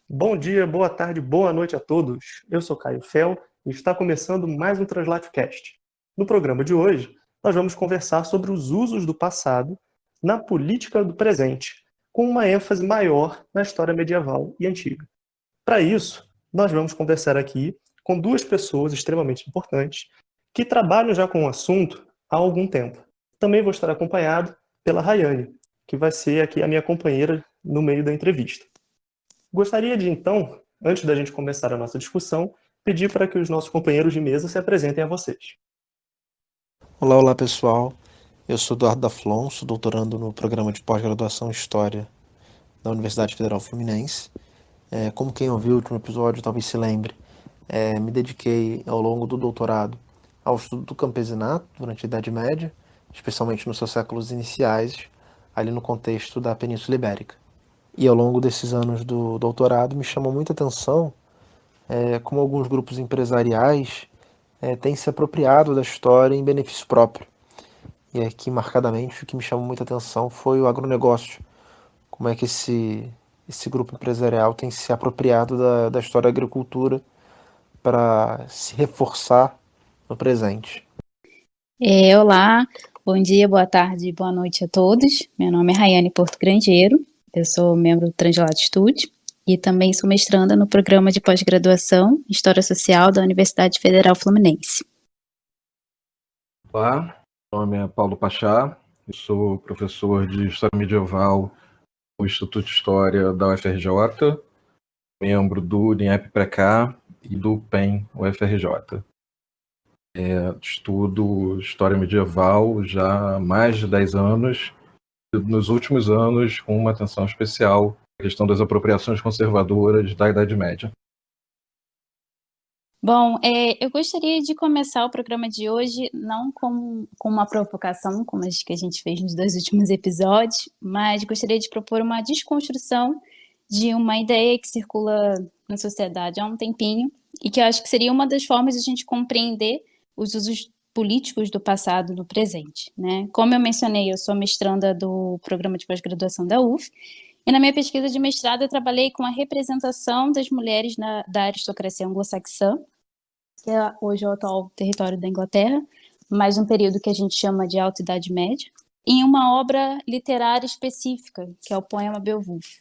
Bom dia, boa tarde, boa noite a todos. Eu sou Caio Fel e está começando mais um TranslatioCast. No programa de hoje, nós vamos conversar sobre os usos do passado na política do presente, com uma ênfase maior na história medieval e antiga. Para isso, nós vamos conversar aqui com duas pessoas extremamente importantes que trabalham já com o assunto há algum tempo. Também vou estar acompanhado pela Rayane, que vai ser aqui a minha companheira no meio da entrevista. Gostaria de, então, antes da gente começar a nossa discussão, pedir para que os nossos companheiros de mesa se apresentem a vocês. Olá pessoal. Eu sou Eduardo Daflon, sou doutorando no programa de pós-graduação em História da Universidade Federal Fluminense. Como quem ouviu o último episódio talvez se lembre, me dediquei ao longo do doutorado ao estudo do campesinato durante a Idade Média, especialmente nos seus séculos iniciais, ali no contexto da Península Ibérica. E ao longo desses anos do doutorado me chamou muita atenção como alguns grupos empresariais têm se apropriado da história em benefício próprio. E aqui, marcadamente, o que me chamou muita atenção foi o agronegócio. Como é que esse grupo empresarial tem se apropriado da história da agricultura para se reforçar no presente. Olá, bom dia, boa tarde, boa noite a todos. Meu nome é Rayane Porto Grangeiro, eu sou membro do Translato Studio e também sou mestranda no programa de pós-graduação em História Social da Universidade Federal Fluminense. Olá, meu nome é Paulo Pachá, eu sou professor de História Medieval no Instituto de História da UFRJ, membro do INEP Precá e do PEN UFRJ. Estudo História Medieval já há mais de 10 anos, e nos últimos anos com uma atenção especial à questão das apropriações conservadoras da Idade Média. Bom, eu gostaria de começar o programa de hoje não com uma provocação, como as que a gente fez nos 2 últimos episódios, mas gostaria de propor uma desconstrução de uma ideia que circula na sociedade há um tempinho e que eu acho que seria uma das formas de a gente compreender os usos políticos do passado no presente, né? Como eu mencionei, eu sou mestranda do programa de pós-graduação da UF, e na minha pesquisa de mestrado eu trabalhei com a representação das mulheres da aristocracia anglo-saxã, que hoje é o atual território da Inglaterra, mas um período que a gente chama de Alta Idade Média, em uma obra literária específica, que é o poema Beowulf.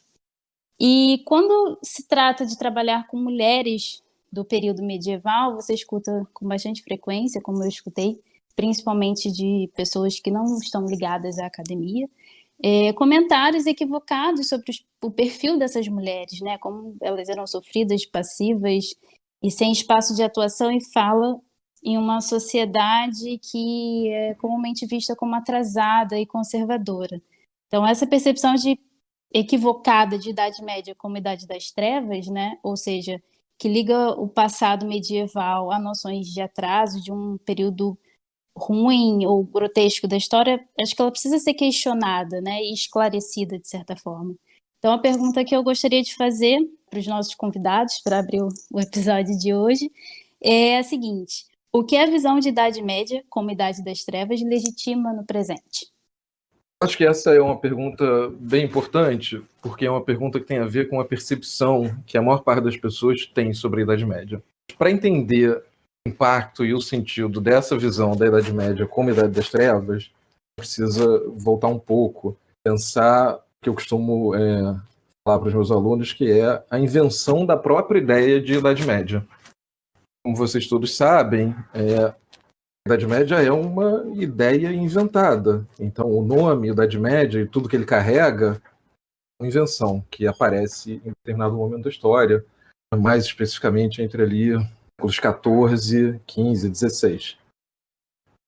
E quando se trata de trabalhar com mulheres do período medieval, você escuta com bastante frequência, como eu escutei, principalmente de pessoas que não estão ligadas à academia, comentários equivocados sobre o perfil dessas mulheres, né? Como elas eram sofridas, passivas e sem espaço de atuação e fala em uma sociedade que é comumente vista como atrasada e conservadora. Então, essa percepção equivocada de Idade Média como Idade das Trevas, né? Ou seja, que liga o passado medieval a noções de atraso, de um período ruim ou grotesco da história, acho que ela precisa ser questionada, né, e esclarecida de certa forma. Então, a pergunta que eu gostaria de fazer para os nossos convidados, para abrir o episódio de hoje, é a seguinte: o que a visão de Idade Média, como Idade das Trevas, legitima no presente? Acho que essa é uma pergunta bem importante, porque é uma pergunta que tem a ver com a percepção que a maior parte das pessoas tem sobre a Idade Média. Para entender o impacto e o sentido dessa visão da Idade Média como Idade das Trevas, precisa voltar um pouco, pensar o que eu costumo falar para os meus alunos, que é a invenção da própria ideia de Idade Média. Como vocês todos sabem, a Idade Média é uma ideia inventada. Então, o nome Idade Média e tudo que ele carrega é uma invenção que aparece em determinado momento da história, mais especificamente entre ali os 14, 15, 16.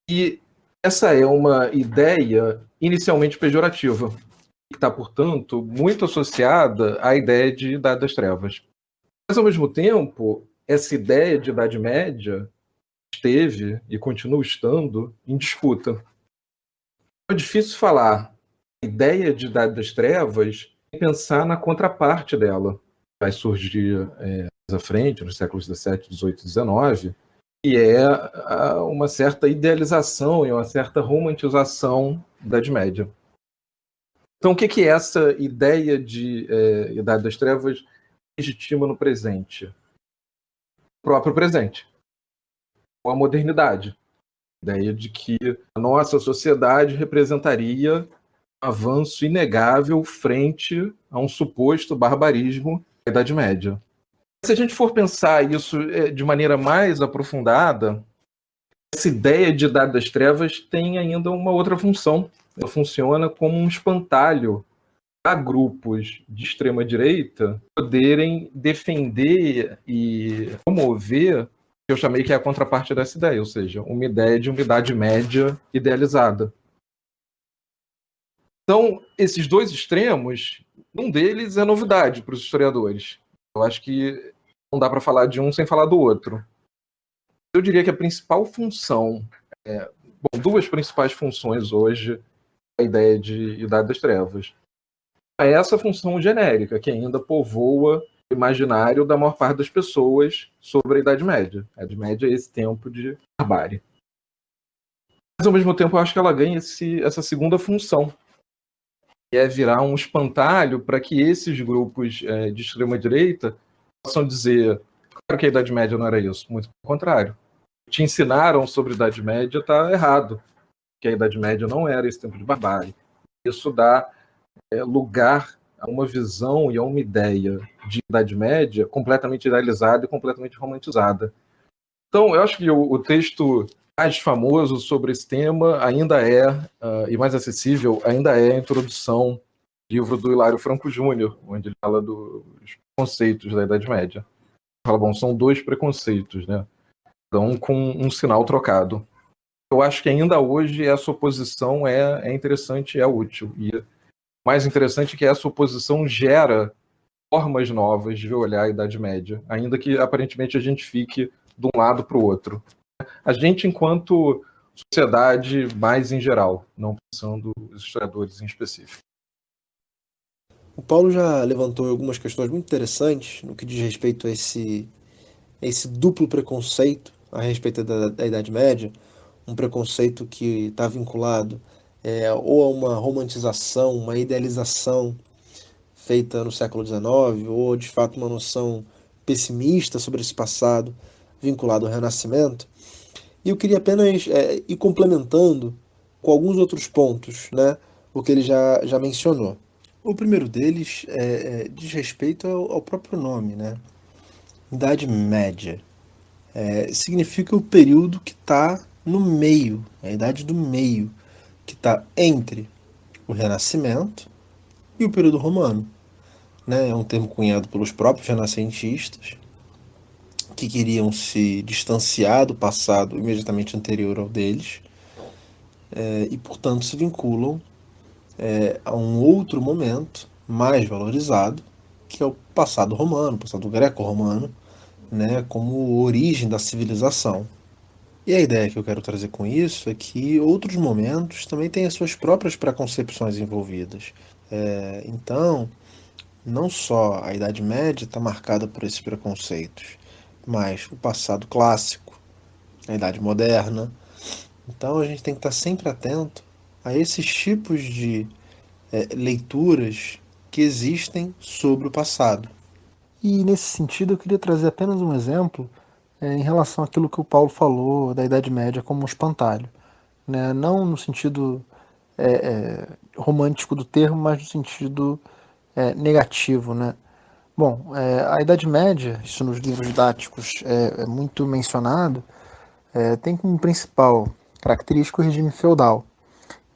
E essa é uma ideia inicialmente pejorativa, que está, portanto, muito associada à ideia de Idade das Trevas. Mas, ao mesmo tempo, essa ideia de Idade Média esteve e continua estando em disputa. É difícil falar a ideia de Idade das Trevas e pensar na contraparte dela. Vai surgir mais à frente, nos séculos XVII, XVIII e XIX, que é uma certa idealização e uma certa romantização da Idade Média. Então, o que é essa ideia de Idade das Trevas legitima no presente? O próprio presente, ou a modernidade. A ideia de que a nossa sociedade representaria um avanço inegável frente a um suposto barbarismo da Idade Média. Se a gente for pensar isso de maneira mais aprofundada, essa ideia de Idade das Trevas tem ainda uma outra função. Ela funciona como um espantalho para grupos de extrema-direita poderem defender e promover o que eu chamei que é a contraparte dessa ideia, ou seja, uma ideia de uma Idade Média idealizada. Então, esses dois extremos, um deles é novidade para os historiadores. Eu acho que não dá para falar de um sem falar do outro. Eu diria que a principal função, duas principais funções hoje da ideia de Idade das Trevas. É essa função genérica que ainda povoa o imaginário da maior parte das pessoas sobre a Idade Média. A Idade Média é esse tempo de barbárie. Mas, ao mesmo tempo, eu acho que ela ganha essa segunda função, que é virar um espantalho para que esses grupos de extrema-direita possam dizer, claro que a Idade Média não era isso, muito pelo contrário. Te ensinaram sobre a Idade Média está errado, que a Idade Média não era esse tempo de barbárie. Isso dá lugar a uma visão e a uma ideia de Idade Média completamente idealizada e completamente romantizada. Então, eu acho que o texto mais famoso sobre esse tema ainda e mais acessível, ainda é a introdução do livro do Hilário Franco Júnior, onde ele fala dos conceitos da Idade Média. Fala, bom, são dois preconceitos, né? Então, com um sinal trocado. Eu acho que ainda hoje essa oposição é interessante e é útil. E o mais interessante é que essa oposição gera formas novas de olhar a Idade Média, ainda que aparentemente a gente fique de um lado para o outro. A gente, enquanto sociedade mais em geral, não pensando os historiadores em específico. O Paulo já levantou algumas questões muito interessantes no que diz respeito a esse duplo preconceito a respeito da Idade Média, um preconceito que está vinculado ou a uma romantização, uma idealização feita no século XIX, ou de fato uma noção pessimista sobre esse passado vinculado ao Renascimento. E eu queria apenas ir complementando com alguns outros pontos, né, o que ele já mencionou. O primeiro deles diz respeito ao próprio nome, né? Idade Média. Significa o período que está no meio, a idade do meio, que está entre o Renascimento e o período romano. Né? É um termo cunhado pelos próprios renascentistas, que queriam se distanciar do passado imediatamente anterior ao deles, e, portanto, se vinculam a um outro momento mais valorizado, que é o passado romano, o passado greco-romano, né, como origem da civilização. E a ideia que eu quero trazer com isso é que outros momentos também têm as suas próprias preconcepções envolvidas. Então, não só a Idade Média está marcada por esses preconceitos, mas o passado clássico, a Idade Moderna. Então a gente tem que estar sempre atento a esses tipos de leituras que existem sobre o passado. E nesse sentido eu queria trazer apenas um exemplo em relação àquilo que o Paulo falou da Idade Média como um espantalho. Né? Não no sentido romântico do termo, mas no sentido negativo. Né? Bom, a Idade Média, isso nos livros didáticos é muito mencionado, tem como principal característica o regime feudal,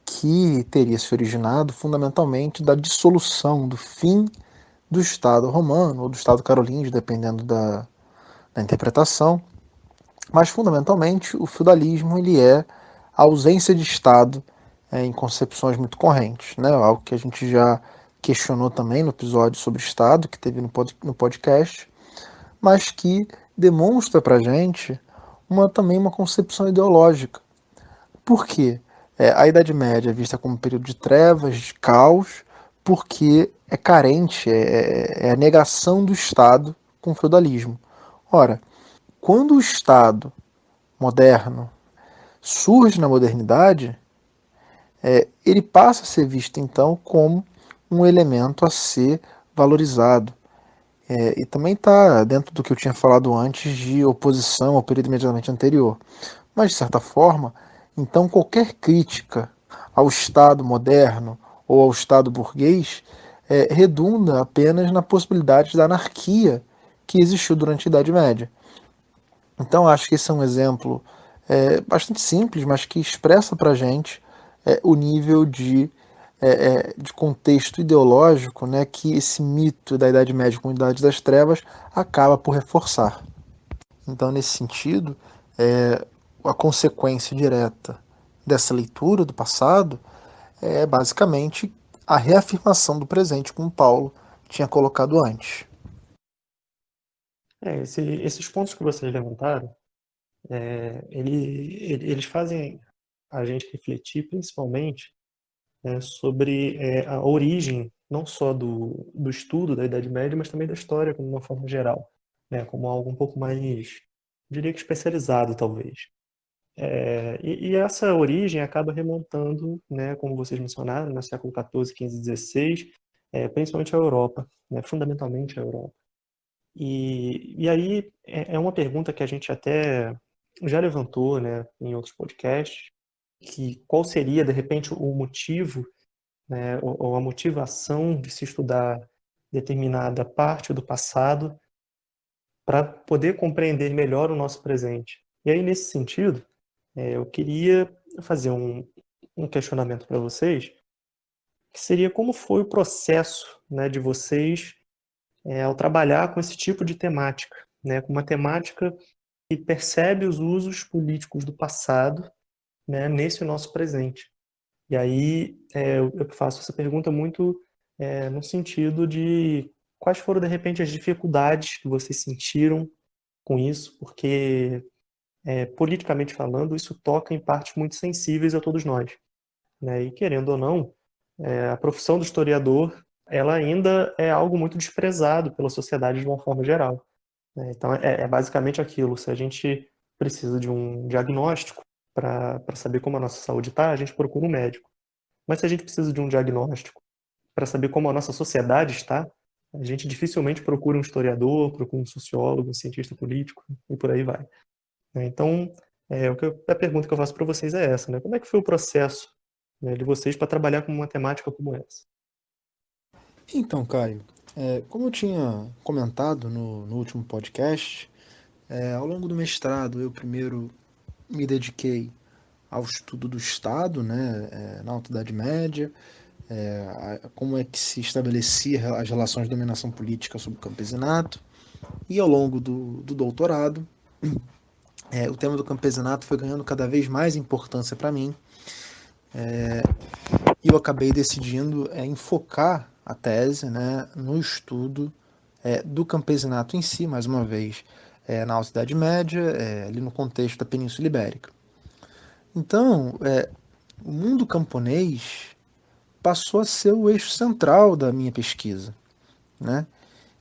que teria se originado fundamentalmente da dissolução, do fim do Estado romano ou do Estado carolíngio, dependendo da interpretação. Mas, fundamentalmente, o feudalismo ele é a ausência de Estado em concepções muito correntes, né? Algo que a gente já questionou também no episódio sobre Estado, que teve no podcast, mas que demonstra para a gente também uma concepção ideológica. Por quê? A Idade Média é vista como um período de trevas, de caos, porque é carente, é a negação do Estado com o feudalismo. Ora, quando o Estado moderno surge na modernidade, ele passa a ser visto então como um elemento a ser valorizado. E também está dentro do que eu tinha falado antes de oposição ao período imediatamente anterior. Mas, de certa forma, então qualquer crítica ao Estado moderno ou ao Estado burguês redunda apenas na possibilidade da anarquia que existiu durante a Idade Média. Então, acho que esse é um exemplo bastante simples, mas que expressa para a gente o nível de contexto ideológico, né, que esse mito da Idade Média como Idade das Trevas acaba por reforçar. Então, nesse sentido, a consequência direta dessa leitura do passado é basicamente a reafirmação do presente, como Paulo tinha colocado antes. Esses pontos que vocês levantaram, eles fazem a gente refletir principalmente sobre a origem não só do estudo da Idade Média, mas também da história como uma forma geral, né, como algo um pouco mais, diria que especializado, talvez. E essa origem acaba remontando, né, como vocês mencionaram, no século XIV, XV, XVI, principalmente a Europa, né, fundamentalmente a Europa. E aí é uma pergunta que a gente até já levantou, né, em outros podcasts, que qual seria, de repente, o motivo, né, ou a motivação de se estudar determinada parte do passado para poder compreender melhor o nosso presente. E aí, nesse sentido, eu queria fazer um questionamento para vocês, que seria como foi o processo, né, de vocês ao trabalhar com esse tipo de temática, né, com uma temática que percebe os usos políticos do passado, né, nesse nosso presente. E aí eu faço essa pergunta muito no sentido de quais foram, de repente, as dificuldades que vocês sentiram com isso, porque, politicamente falando, isso toca em partes muito sensíveis a todos nós, né? E querendo ou não, a profissão do historiador, ela ainda é algo muito desprezado pela sociedade de uma forma geral, né? Então, é basicamente aquilo. Se a gente precisa de um diagnóstico para saber como a nossa saúde está, a gente procura um médico. Mas se a gente precisa de um diagnóstico para saber como a nossa sociedade está, a gente dificilmente procura um historiador, procura um sociólogo, um cientista político e por aí vai, né? Então, a pergunta que eu faço para vocês é essa, né? Como é que foi o processo, né, de vocês para trabalhar com uma temática como essa? Então, Caio, como eu tinha comentado no último podcast, ao longo do mestrado eu primeiro me dediquei ao estudo do Estado, né, na Alta Idade Média, como é que se estabelecia as relações de dominação política sobre o campesinato, e ao longo do doutorado, o tema do campesinato foi ganhando cada vez mais importância para mim, e eu acabei decidindo enfocar a tese, né, no estudo do campesinato em si, mais uma vez, na Alta Idade Média, ali no contexto da Península Ibérica. Então, o mundo camponês passou a ser o eixo central da minha pesquisa, né?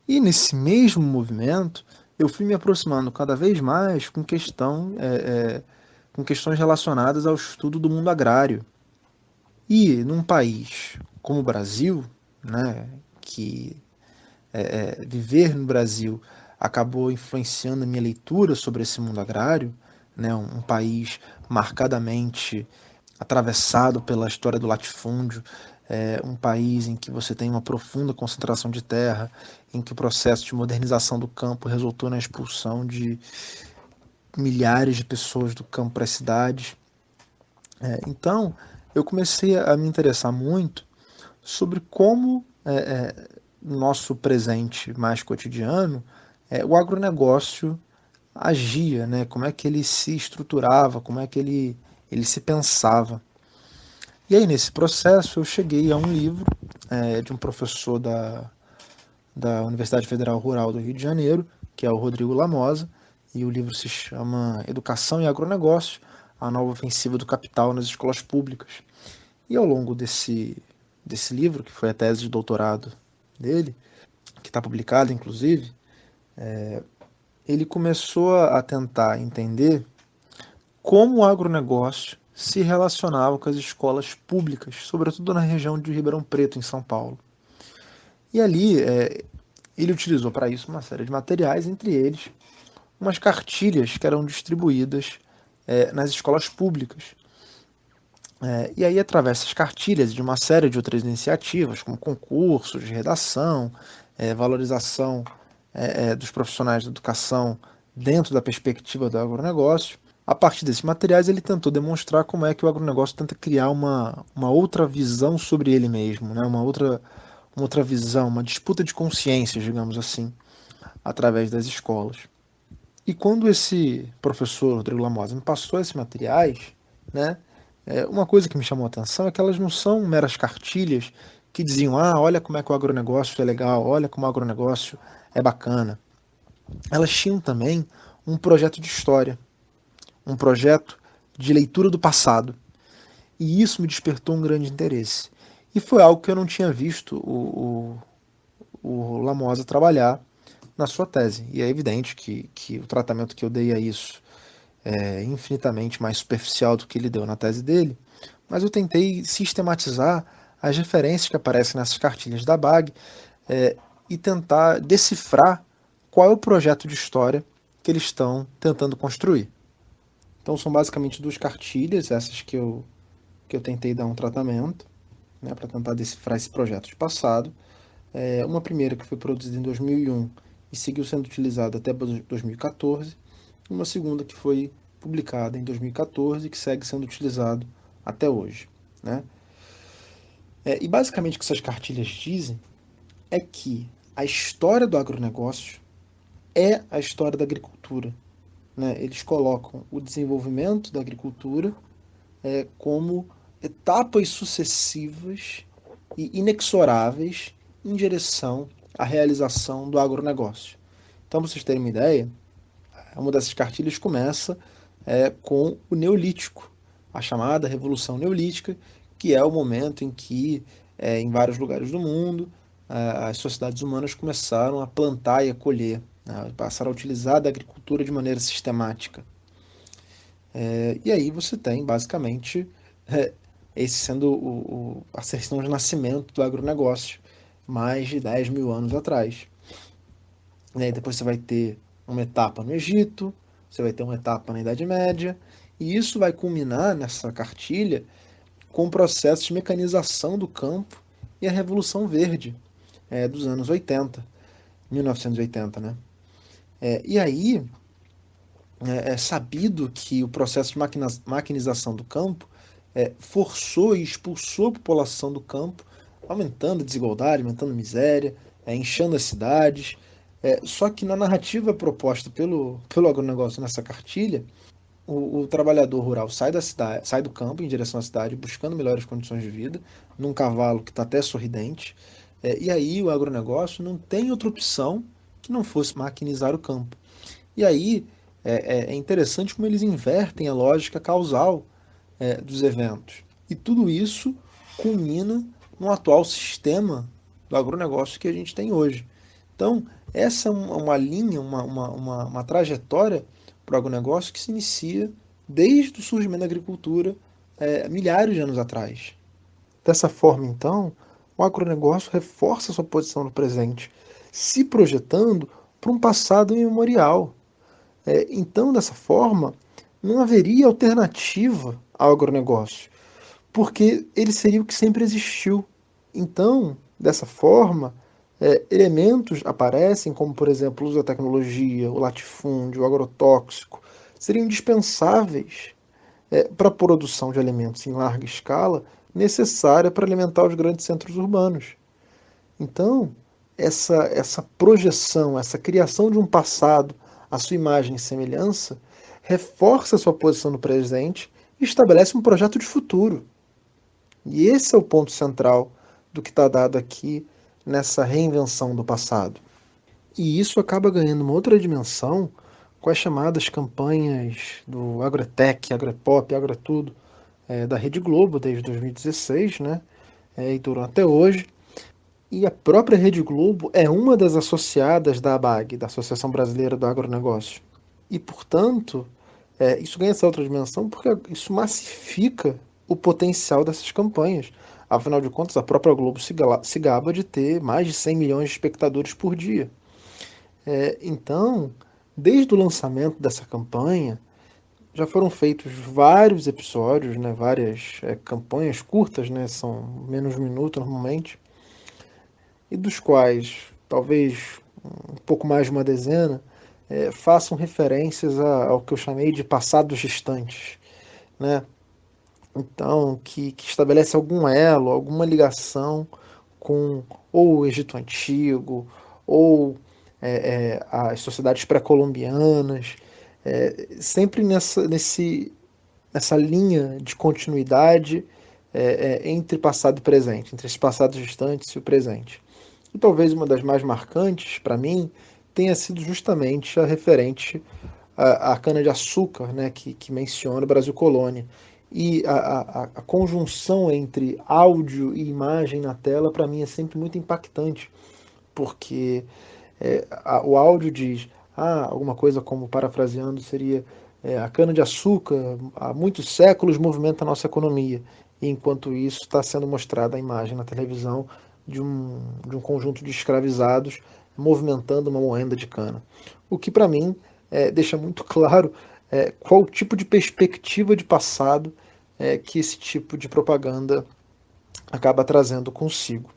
E nesse mesmo movimento, eu fui me aproximando cada vez mais com questões relacionadas ao estudo do mundo agrário. E num país como o Brasil, né, que viver no Brasil acabou influenciando a minha leitura sobre esse mundo agrário, né, um país marcadamente atravessado pela história do latifúndio, um país em que você tem uma profunda concentração de terra, em que o processo de modernização do campo resultou na expulsão de milhares de pessoas do campo para as cidades. Então, eu comecei a me interessar muito sobre como no nosso presente mais cotidiano o agronegócio agia, né? Como é que ele se estruturava, como é que ele se pensava. E aí, nesse processo, eu cheguei a um livro de um professor da Universidade Federal Rural do Rio de Janeiro, que é o Rodrigo Lamosa, e o livro se chama Educação e Agronegócio, a nova ofensiva do capital nas escolas públicas. E ao longo desse livro, que foi a tese de doutorado dele, que está publicada, inclusive, ele começou a tentar entender como o agronegócio se relacionava com as escolas públicas, sobretudo na região de Ribeirão Preto, em São Paulo. E ali ele utilizou para isso uma série de materiais, entre eles umas cartilhas que eram distribuídas nas escolas públicas. E aí, através dessas cartilhas e de uma série de outras iniciativas, como concursos de redação, valorização dos profissionais da educação dentro da perspectiva do agronegócio, a partir desses materiais ele tentou demonstrar como é que o agronegócio tenta criar uma outra visão sobre ele mesmo, né? Uma outra visão, uma disputa de consciências, digamos assim, através das escolas. E quando esse professor, Rodrigo Lamosa, me passou esses materiais, né, uma coisa que me chamou a atenção é que elas não são meras cartilhas que diziam, olha como é que o agronegócio é legal, olha como o agronegócio é bacana. Elas tinham também um projeto de história, um projeto de leitura do passado. E isso me despertou um grande interesse. E foi algo que eu não tinha visto o Lamosa trabalhar na sua tese. E é evidente que o tratamento que eu dei a isso é infinitamente mais superficial do que ele deu na tese dele, mas eu tentei sistematizar as referências que aparecem nessas cartilhas da BAG e tentar decifrar qual é o projeto de história que eles estão tentando construir. Então são basicamente duas cartilhas, essas que eu tentei dar um tratamento, né, para tentar decifrar esse projeto de passado. Uma primeira que foi produzida em 2001 e seguiu sendo utilizada até 2014, e uma segunda que foi publicada em 2014 e que segue sendo utilizado até hoje, né? E basicamente o que essas cartilhas dizem é que a história do agronegócio é a história da agricultura, né? Eles colocam o desenvolvimento da agricultura como etapas sucessivas e inexoráveis em direção à realização do agronegócio. Então, para vocês terem uma ideia, uma dessas cartilhas começa com o Neolítico, a chamada Revolução Neolítica, que é o momento em que, em vários lugares do mundo, as sociedades humanas começaram a plantar e a colher, né? Passaram a utilizar da agricultura de maneira sistemática. E aí você tem, basicamente, esse sendo a certidão de nascimento do agronegócio, mais de 10 mil anos atrás. E aí depois você vai ter uma etapa no Egito, você vai ter uma etapa na Idade Média, e isso vai culminar nessa cartilha com o processo de mecanização do campo e a Revolução Verde dos anos 80, 1980, né? E aí é sabido que o processo de maquinização do campo forçou e expulsou a população do campo, aumentando a desigualdade, aumentando a miséria, inchando as cidades. Só que na narrativa proposta pelo agronegócio nessa cartilha, o trabalhador rural sai da cidade, sai do campo em direção à cidade, buscando melhores condições de vida, num cavalo que está até sorridente. E aí o agronegócio não tem outra opção que não fosse maquinizar o campo. E aí é interessante como eles invertem a lógica causal dos eventos. E tudo isso culmina no atual sistema do agronegócio que a gente tem hoje. Então, essa é uma linha, uma trajetória para o agronegócio que se inicia desde o surgimento da agricultura milhares de anos atrás. Dessa forma, então, o agronegócio reforça sua posição no presente, se projetando para um passado imemorial. Então, dessa forma, não haveria alternativa ao agronegócio, porque ele seria o que sempre existiu. Então, dessa forma, elementos aparecem, como por exemplo o uso da tecnologia, o latifúndio, o agrotóxico, seriam indispensáveis para a produção de alimentos em larga escala, necessária para alimentar os grandes centros urbanos. Então, essa projeção, essa criação de um passado à sua imagem e semelhança, reforça sua posição no presente e estabelece um projeto de futuro. E esse é o ponto central do que está dado aqui nessa reinvenção do passado. E isso acaba ganhando uma outra dimensão com as chamadas campanhas do Agrotech, Agropop, Agrotudo, da Rede Globo desde 2016, né? E duram até hoje. E a própria Rede Globo é uma das associadas da ABAG, da Associação Brasileira do Agronegócio. E, portanto, isso ganha essa outra dimensão porque isso massifica o potencial dessas campanhas. Afinal de contas, a própria Globo se gaba de ter mais de 100 milhões de espectadores por dia. Então, desde o lançamento dessa campanha, já foram feitos vários episódios, né, várias campanhas curtas, né, são menos de um minuto normalmente, e dos quais talvez um pouco mais de uma dezena façam referências ao que eu chamei de passados distantes, né? Então, que estabelece algum elo, alguma ligação com ou o Egito Antigo, ou as sociedades pré-colombianas, sempre nessa linha de continuidade entre passado e presente, entre esses passados distantes e o presente. E talvez uma das mais marcantes para mim tenha sido justamente a referente à cana-de-açúcar, né, que menciona o Brasil Colônia. E a conjunção entre áudio e imagem na tela, para mim, é sempre muito impactante, porque o áudio diz alguma coisa como, parafraseando, seria a cana-de-açúcar há muitos séculos movimenta a nossa economia, e enquanto isso está sendo mostrada a imagem na televisão de um conjunto de escravizados movimentando uma moenda de cana. O que para mim deixa muito claro qual tipo de perspectiva de passado que esse tipo de propaganda acaba trazendo consigo.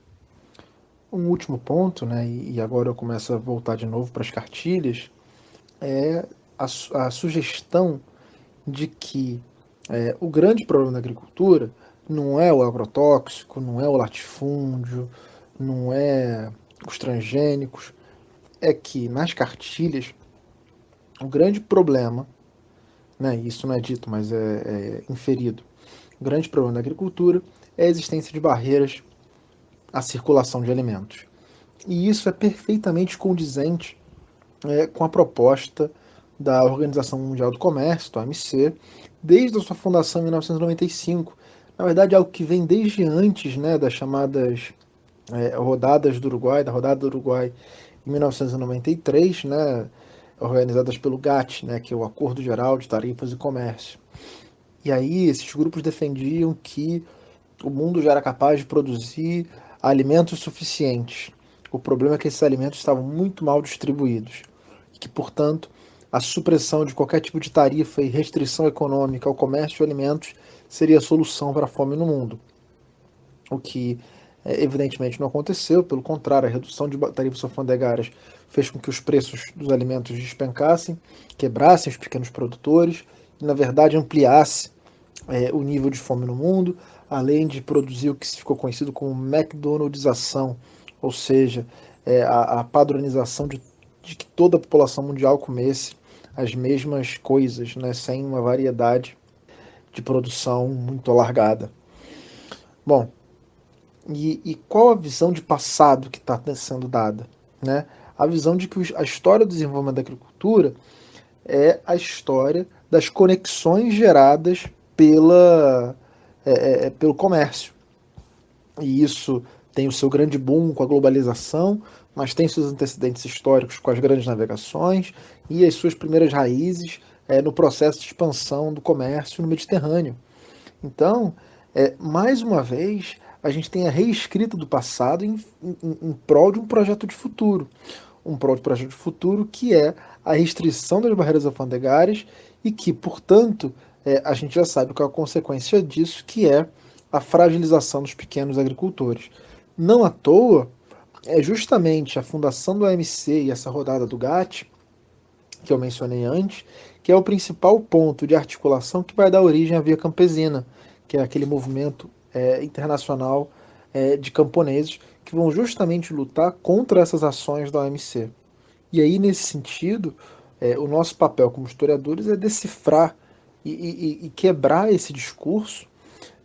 Um último ponto, né, e agora eu começo a voltar de novo para as cartilhas, é a sugestão de que o grande problema da agricultura não é o agrotóxico, não é o latifúndio, não é os transgênicos, é que nas cartilhas o grande problema, né, isso não é dito, mas é inferido, o grande problema da agricultura é a existência de barreiras à circulação de alimentos. E isso é perfeitamente condizente com a proposta da Organização Mundial do Comércio, da OMC, desde a sua fundação em 1995. Na verdade, é algo que vem desde antes, né, das chamadas rodadas do Uruguai, da rodada do Uruguai em 1993, né, organizadas pelo GATT, né, que é o Acordo Geral de Tarifas e Comércio. E aí esses grupos defendiam que o mundo já era capaz de produzir alimentos suficientes. O problema é que esses alimentos estavam muito mal distribuídos e que, portanto, a supressão de qualquer tipo de tarifa e restrição econômica ao comércio de alimentos seria a solução para a fome no mundo. O que, evidentemente, não aconteceu. Pelo contrário, a redução de tarifas alfandegárias fez com que os preços dos alimentos despencassem, quebrassem os pequenos produtores e, na verdade, ampliasse o nível de fome no mundo, além de produzir o que ficou conhecido como McDonaldização, ou seja, a padronização de que toda a população mundial comesse as mesmas coisas, né, sem uma variedade de produção muito alargada. Bom, e qual a visão de passado que está sendo dada? Né? A visão de que a história do desenvolvimento da agricultura é a história das conexões geradas pelo comércio. E isso tem o seu grande boom com a globalização, mas tem seus antecedentes históricos com as grandes navegações e as suas primeiras raízes no processo de expansão do comércio no Mediterrâneo. Então, mais uma vez, a gente tem a reescrita do passado em prol de um projeto de futuro. Um projeto de futuro que é a restrição das barreiras alfandegárias e que, portanto, a gente já sabe qual é a consequência disso, que é a fragilização dos pequenos agricultores. Não à toa, é justamente a fundação do OMC e essa rodada do GATT, que eu mencionei antes, que é o principal ponto de articulação que vai dar origem à Via Campesina, que é aquele movimento internacional de camponeses que vão justamente lutar contra essas ações da OMC. E aí, nesse sentido, o nosso papel como historiadores é decifrar e quebrar esse discurso,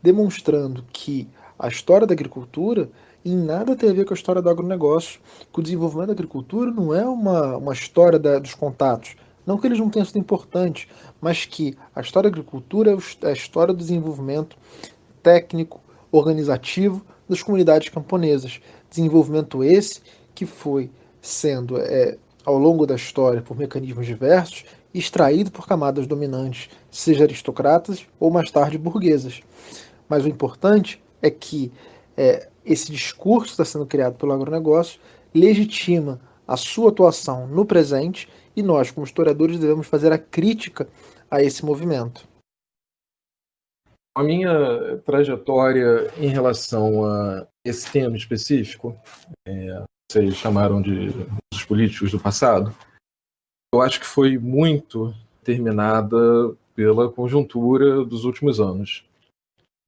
demonstrando que a história da agricultura em nada tem a ver com a história do agronegócio, que o desenvolvimento da agricultura não é uma história dos contatos, não que eles não tenham sido importantes, mas que a história da agricultura é a história do desenvolvimento técnico, organizativo das comunidades camponesas. Desenvolvimento esse que foi sendo, ao longo da história, por mecanismos diversos, extraído por camadas dominantes, seja aristocratas ou mais tarde burguesas. Mas o importante é que esse discurso está sendo criado pelo agronegócio legitima a sua atuação no presente e nós, como historiadores, devemos fazer a crítica a esse movimento. A minha trajetória em relação a esse tema específico, vocês chamaram de os políticos do passado, eu acho que foi muito determinada pela conjuntura dos últimos anos.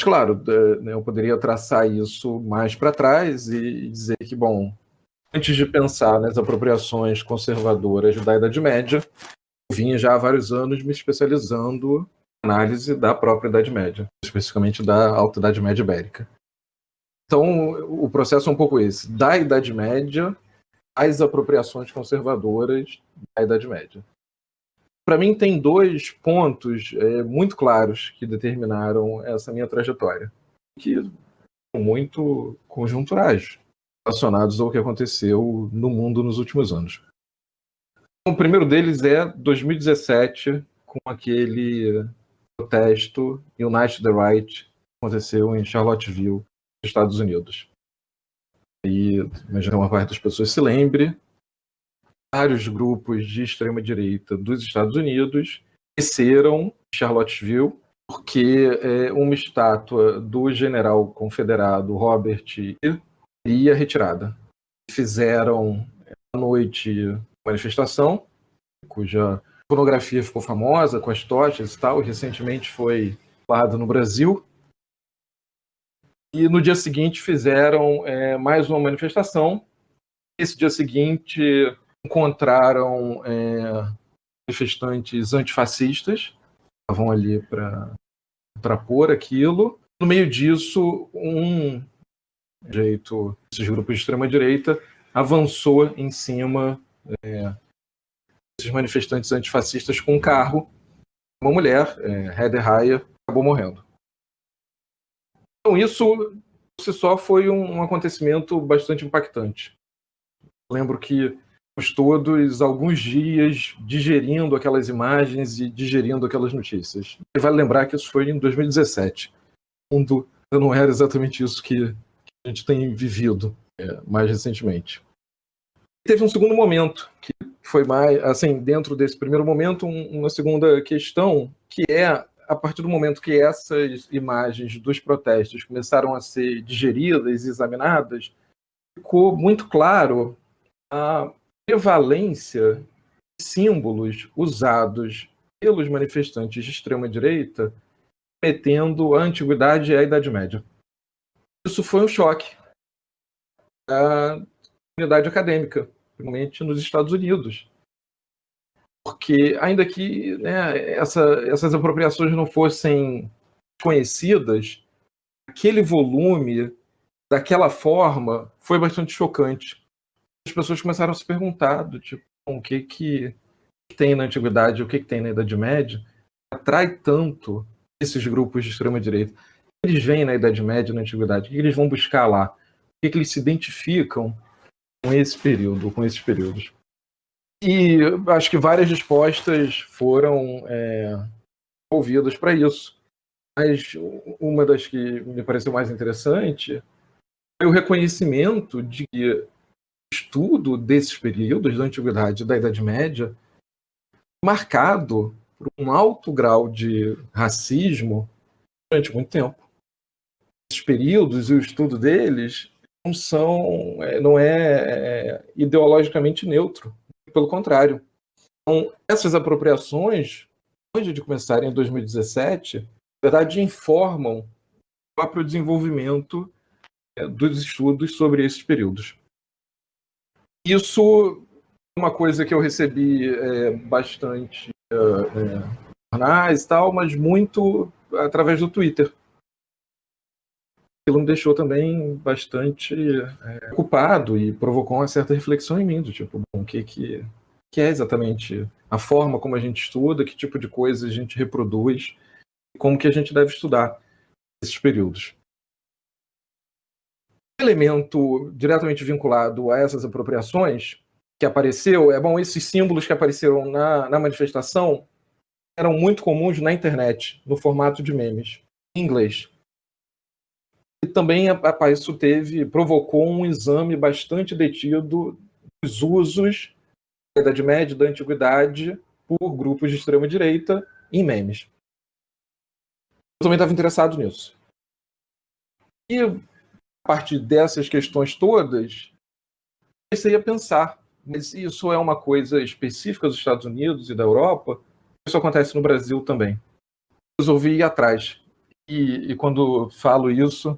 Claro, eu poderia traçar isso mais para trás e dizer que, bom, antes de pensar nas apropriações conservadoras da Idade Média, eu vinha já há vários anos me especializando na análise da própria Idade Média, especificamente da Alta Idade Média Ibérica. Então, o processo é um pouco esse, da Idade Média às apropriações conservadoras da Idade Média. Para mim, tem dois pontos muito claros que determinaram essa minha trajetória, que são muito conjunturais, relacionados ao que aconteceu no mundo nos últimos anos. O primeiro deles é 2017, com aquele protesto Unite the Right, que aconteceu em Charlottesville, nos Estados Unidos. E, imagino que uma parte das pessoas se lembre, vários grupos de extrema-direita dos Estados Unidos desceram em Charlottesville porque uma estátua do general confederado Robert E. seria retirada. Fizeram à noite uma manifestação, cuja fotografia ficou famosa, com as tochas e tal, e recentemente foi falado no Brasil. E no dia seguinte fizeram mais uma manifestação. Esse dia seguinte encontraram manifestantes antifascistas, estavam ali para pôr aquilo. No meio disso, esses grupos de extrema-direita avançou em cima desses manifestantes antifascistas com um carro. Uma mulher, Heather Heyer, acabou morrendo. Então isso, por si só, foi um acontecimento bastante impactante. Lembro que todos alguns dias digerindo aquelas imagens e digerindo aquelas notícias. E vale lembrar que isso foi em 2017. O mundo não era exatamente isso que a gente tem vivido mais recentemente. Teve um segundo momento, que foi mais, assim, dentro desse primeiro momento, uma segunda questão, que é, a partir do momento que essas imagens dos protestos começaram a ser digeridas e examinadas, ficou muito claro a prevalência de símbolos usados pelos manifestantes de extrema-direita metendo a antiguidade e a Idade Média. Isso foi um choque à comunidade acadêmica, principalmente nos Estados Unidos. Porque, ainda que essas apropriações não fossem conhecidas, aquele volume, daquela forma, foi bastante chocante. As pessoas começaram a se perguntar do tipo, o que tem na Antiguidade, o que tem na Idade Média, atrai tanto esses grupos de extrema-direita. O que eles veem na Idade Média e na Antiguidade? O que eles vão buscar lá? O que eles se identificam com esse período, com esses períodos? E acho que várias respostas foram ouvidas para isso. Mas uma das que me pareceu mais interessante foi o reconhecimento de que estudo desses períodos da Antiguidade e da Idade Média marcado por um alto grau de racismo durante muito tempo. Esses períodos e o estudo deles não é ideologicamente neutro, pelo contrário. Então, essas apropriações, antes de começarem em 2017, na verdade informam o próprio desenvolvimento dos estudos sobre esses períodos. Isso é uma coisa que eu recebi bastante jornais e tal, mas muito através do Twitter. Aquilo me deixou também bastante preocupado e provocou uma certa reflexão em mim, do tipo, bom, o que é exatamente a forma como a gente estuda, que tipo de coisa a gente reproduz, e como que a gente deve estudar esses períodos. Elemento diretamente vinculado a essas apropriações que apareceu, esses símbolos que apareceram na manifestação eram muito comuns na internet, no formato de memes, em inglês. E também isso provocou um exame bastante detido os usos da Idade Média, da Antiguidade, por grupos de extrema-direita em memes. Eu também estava interessado nisso. E, a partir dessas questões todas, comecei a pensar, mas isso é uma coisa específica dos Estados Unidos e da Europa? Isso acontece no Brasil também. Resolvi ir atrás. E quando falo isso,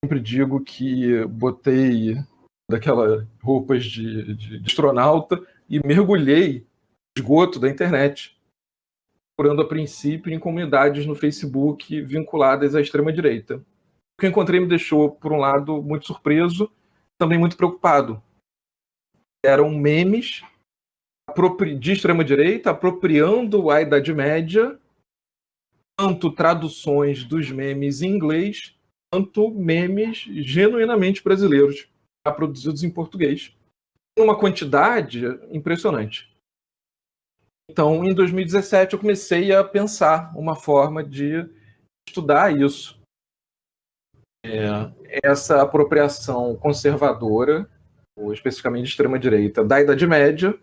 sempre digo que botei daquelas roupas de astronauta e mergulhei no esgoto da internet, procurando a princípio em comunidades no Facebook vinculadas à extrema-direita. O que eu encontrei me deixou, por um lado, muito surpreso, também muito preocupado. Eram memes de extrema-direita apropriando a Idade Média, tanto traduções dos memes em inglês, quanto memes genuinamente brasileiros, produzidos em português, uma quantidade impressionante. Então, em 2017, eu comecei a pensar uma forma de estudar isso. Essa apropriação conservadora, ou especificamente de extrema-direita, da Idade Média,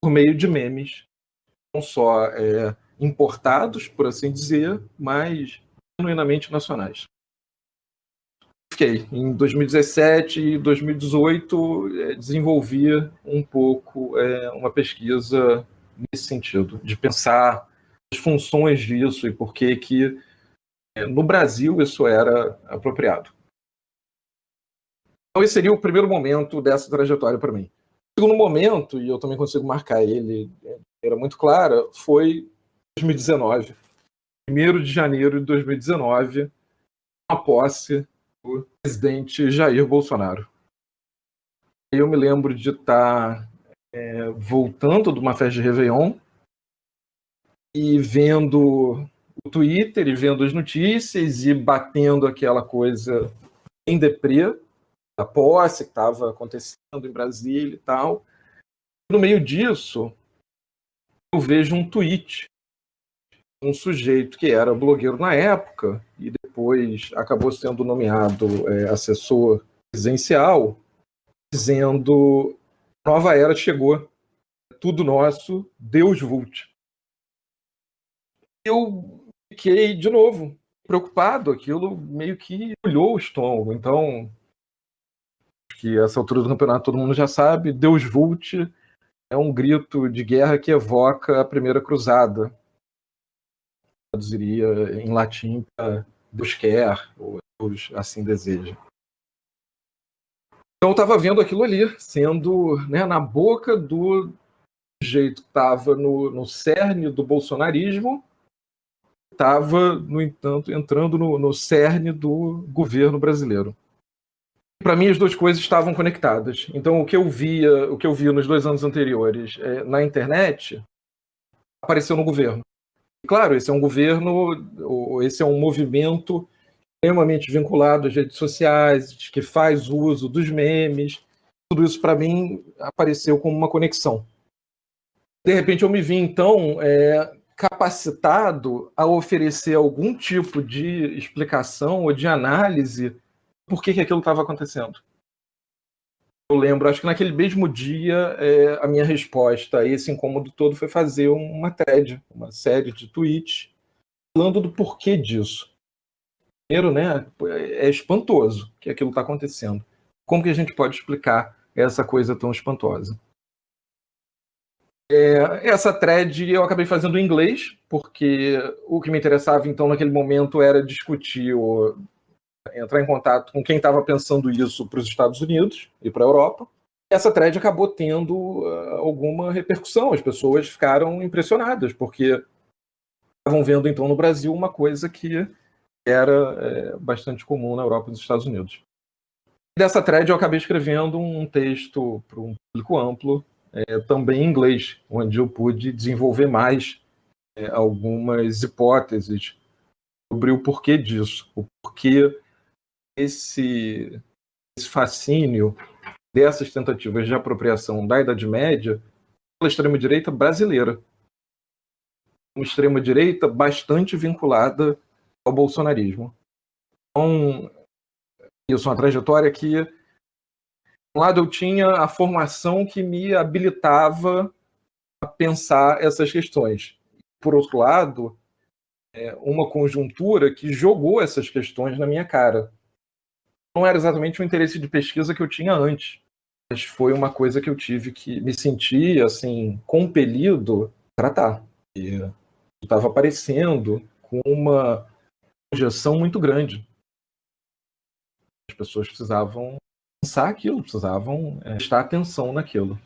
por meio de memes, não só importados, por assim dizer, mas genuinamente nacionais. Fiquei. Em 2017 e 2018, desenvolvi um pouco uma pesquisa nesse sentido, de pensar as funções disso e por que no Brasil isso era apropriado. Então esse seria o primeiro momento dessa trajetória para mim. O segundo momento, e eu também consigo marcar ele de maneira muito clara, foi 2019. 1º de janeiro de 2019, a posse do presidente Jair Bolsonaro. Eu me lembro de estar voltando de uma festa de Réveillon e vendo o Twitter e vendo as notícias e batendo aquela coisa em deprê da posse que estava acontecendo em Brasília e tal. No meio disso, eu vejo um tweet um sujeito que era blogueiro na época e depois acabou sendo nomeado assessor presidencial, dizendo: nova era chegou, tudo nosso, Deus vult. Eu fiquei, de novo, preocupado, aquilo meio que olhou o estômago. Então, que essa altura do campeonato todo mundo já sabe, Deus vult é um grito de guerra que evoca a Primeira Cruzada. Traduziria em latim para Deus quer, ou Deus assim deseja. Então eu estava vendo aquilo ali, sendo na boca do jeito que estava no cerne do bolsonarismo, estava, no entanto, entrando no cerne do governo brasileiro. Para mim, as duas coisas estavam conectadas. Então, o que eu via nos 2 anos anteriores na internet, apareceu no governo. E, claro, esse é um governo, esse é um movimento extremamente vinculado às redes sociais, que faz uso dos memes. Tudo isso, para mim, apareceu como uma conexão. De repente, eu me vi, então, capacitado a oferecer algum tipo de explicação ou de análise por que aquilo estava acontecendo. Eu lembro, acho que naquele mesmo dia, a minha resposta a esse incômodo todo foi fazer uma thread, uma série de tweets, falando do porquê disso. Primeiro, é espantoso que aquilo está acontecendo. Como que a gente pode explicar essa coisa tão espantosa? Essa thread eu acabei fazendo em inglês, porque o que me interessava, então, naquele momento era discutir entrar em contato com quem estava pensando isso para os Estados Unidos e para a Europa. Essa thread acabou tendo alguma repercussão. As pessoas ficaram impressionadas, porque estavam vendo, então, no Brasil uma coisa que era bastante comum na Europa e nos Estados Unidos. Dessa thread eu acabei escrevendo um texto para um público amplo, também em inglês, onde eu pude desenvolver mais algumas hipóteses sobre o porquê disso, o porquê esse fascínio dessas tentativas de apropriação da Idade Média pela extrema-direita brasileira. Uma extrema-direita bastante vinculada ao bolsonarismo. Então, isso é uma trajetória que um lado, eu tinha a formação que me habilitava a pensar essas questões. Por outro lado, uma conjuntura que jogou essas questões na minha cara. Não era exatamente o interesse de pesquisa que eu tinha antes, mas foi uma coisa que eu tive que me sentir assim, compelido a tratar. E estava aparecendo com uma projeção muito grande. As pessoas precisavam pensar aquilo, precisavam prestar atenção naquilo.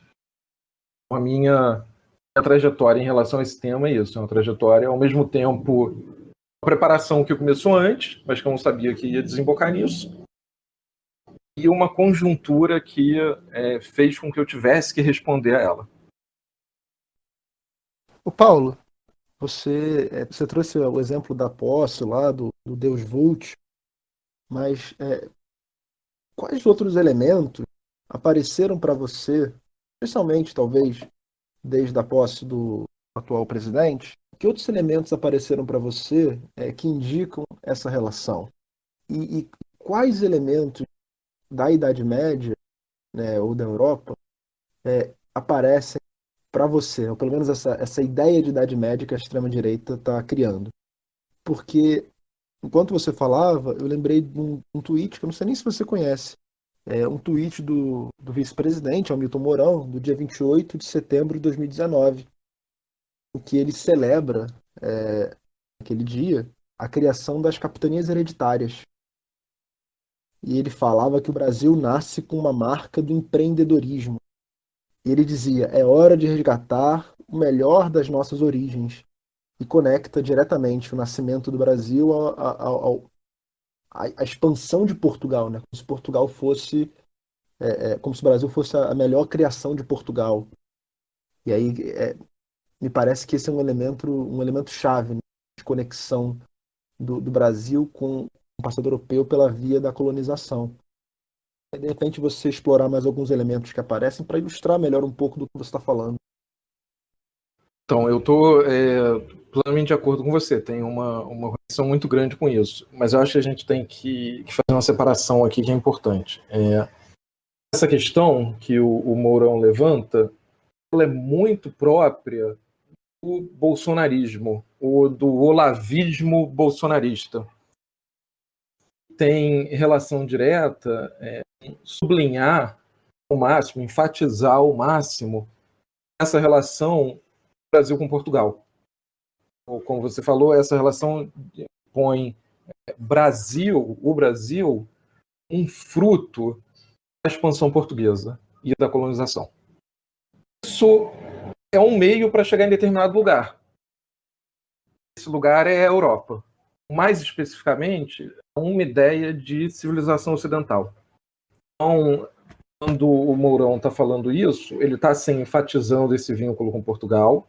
A minha trajetória em relação a esse tema é isso. É uma trajetória, ao mesmo tempo, uma preparação que começou antes, mas que eu não sabia que ia desembocar nisso, e uma conjuntura que fez com que eu tivesse que responder a ela. O Paulo, você trouxe o exemplo da posse lá, do Deus Vult, mas quais outros elementos apareceram para você, especialmente talvez desde a posse do atual presidente, que outros elementos apareceram para você que indicam essa relação? E quais elementos da Idade Média, né, ou da Europa aparecem para você, ou pelo menos essa ideia de Idade Média que a extrema-direita está criando? Porque, enquanto você falava, eu lembrei de um tweet que eu não sei nem se você conhece, um tweet do vice-presidente, Hamilton Mourão, do dia 28 de setembro de 2019, em que ele celebra, naquele dia, a criação das capitanias hereditárias. E ele falava que o Brasil nasce com uma marca do empreendedorismo. E ele dizia, é hora de resgatar o melhor das nossas origens. E conecta diretamente o nascimento do Brasil à expansão de Portugal, né? Como se Portugal fosse, como se o Brasil fosse a melhor criação de Portugal. E aí me parece que esse é um elemento chave, né, de conexão do Brasil com o passado europeu pela via da colonização. E, de repente, você explorar mais alguns elementos que aparecem para ilustrar melhor um pouco do que você está falando. Então, eu estou plenamente de acordo com você. Tem uma relação muito grande com isso. Mas eu acho que a gente tem que fazer uma separação aqui que é importante. Essa questão que o Mourão levanta, ela é muito própria do bolsonarismo, ou do olavismo bolsonarista. Tem relação direta, sublinhar ao máximo, enfatizar ao máximo essa relação do Brasil com Portugal. Ou, como você falou, essa relação põe o Brasil, um fruto da expansão portuguesa e da colonização. Isso é um meio para chegar em determinado lugar. Esse lugar é a Europa. Mais especificamente, uma ideia de civilização ocidental. Então, quando o Mourão está falando isso, ele está assim, enfatizando esse vínculo com Portugal,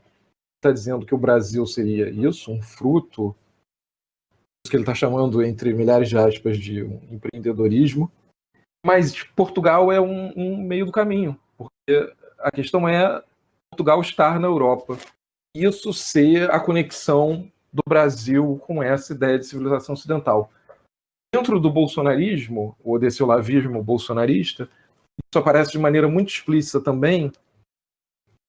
está dizendo que o Brasil seria isso, um fruto, isso que ele está chamando, entre milhares de aspas, de um empreendedorismo, mas Portugal é um meio do caminho, porque a questão é Portugal estar na Europa, isso ser a conexão do Brasil com essa ideia de civilização ocidental. Dentro do bolsonarismo, ou desse olavismo bolsonarista, isso aparece de maneira muito explícita também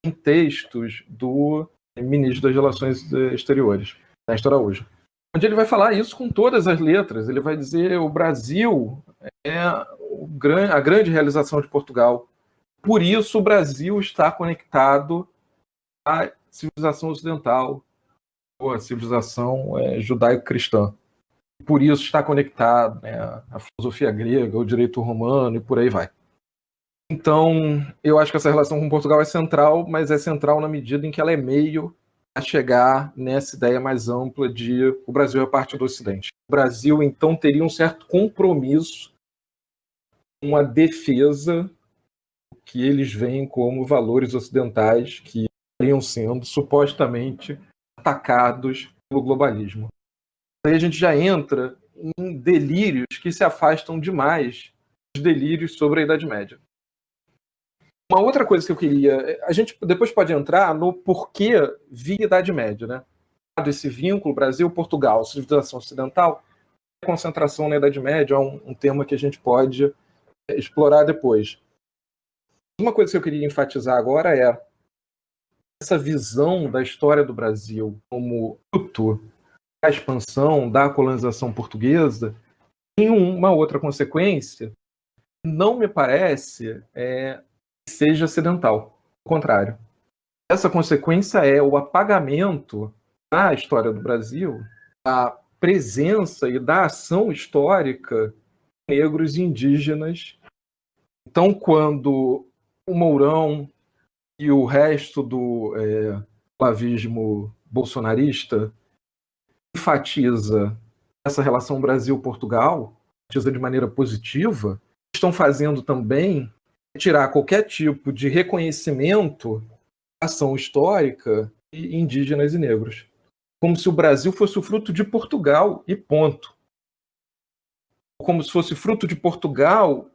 em textos do ministro das Relações Exteriores, Néstor Araújo, onde ele vai falar isso com todas as letras. Ele vai dizer o Brasil é a grande realização de Portugal. Por isso o Brasil está conectado à civilização ocidental, ou à civilização judaico-cristã. Por isso está conectado, né, à filosofia grega, ao direito romano e por aí vai. Então, eu acho que essa relação com Portugal é central, mas é central na medida em que ela é meio a chegar nessa ideia mais ampla de o Brasil é parte do Ocidente. O Brasil, então, teria um certo compromisso com a defesa que eles veem como valores ocidentais que estariam sendo supostamente atacados pelo globalismo. Aí a gente já entra em delírios que se afastam demais dos delírios sobre a Idade Média. Uma outra coisa que eu queria... A gente depois pode entrar no porquê via Idade Média, né? Esse vínculo Brasil-Portugal, civilização ocidental, a concentração na Idade Média é um tema que a gente pode explorar depois. Uma coisa que eu queria enfatizar agora é essa visão da história do Brasil como fruto da expansão, da colonização portuguesa, tem uma outra consequência que não me parece que seja acidental. Ao contrário. Essa consequência é o apagamento da história do Brasil, da presença e da ação histórica de negros e indígenas. Então, quando o Mourão e o resto do slavismo bolsonarista enfatiza essa relação Brasil-Portugal, enfatiza de maneira positiva, estão fazendo também tirar qualquer tipo de reconhecimento da ação histórica de indígenas e negros. Como se o Brasil fosse o fruto de Portugal e ponto. Como se fosse fruto de Portugal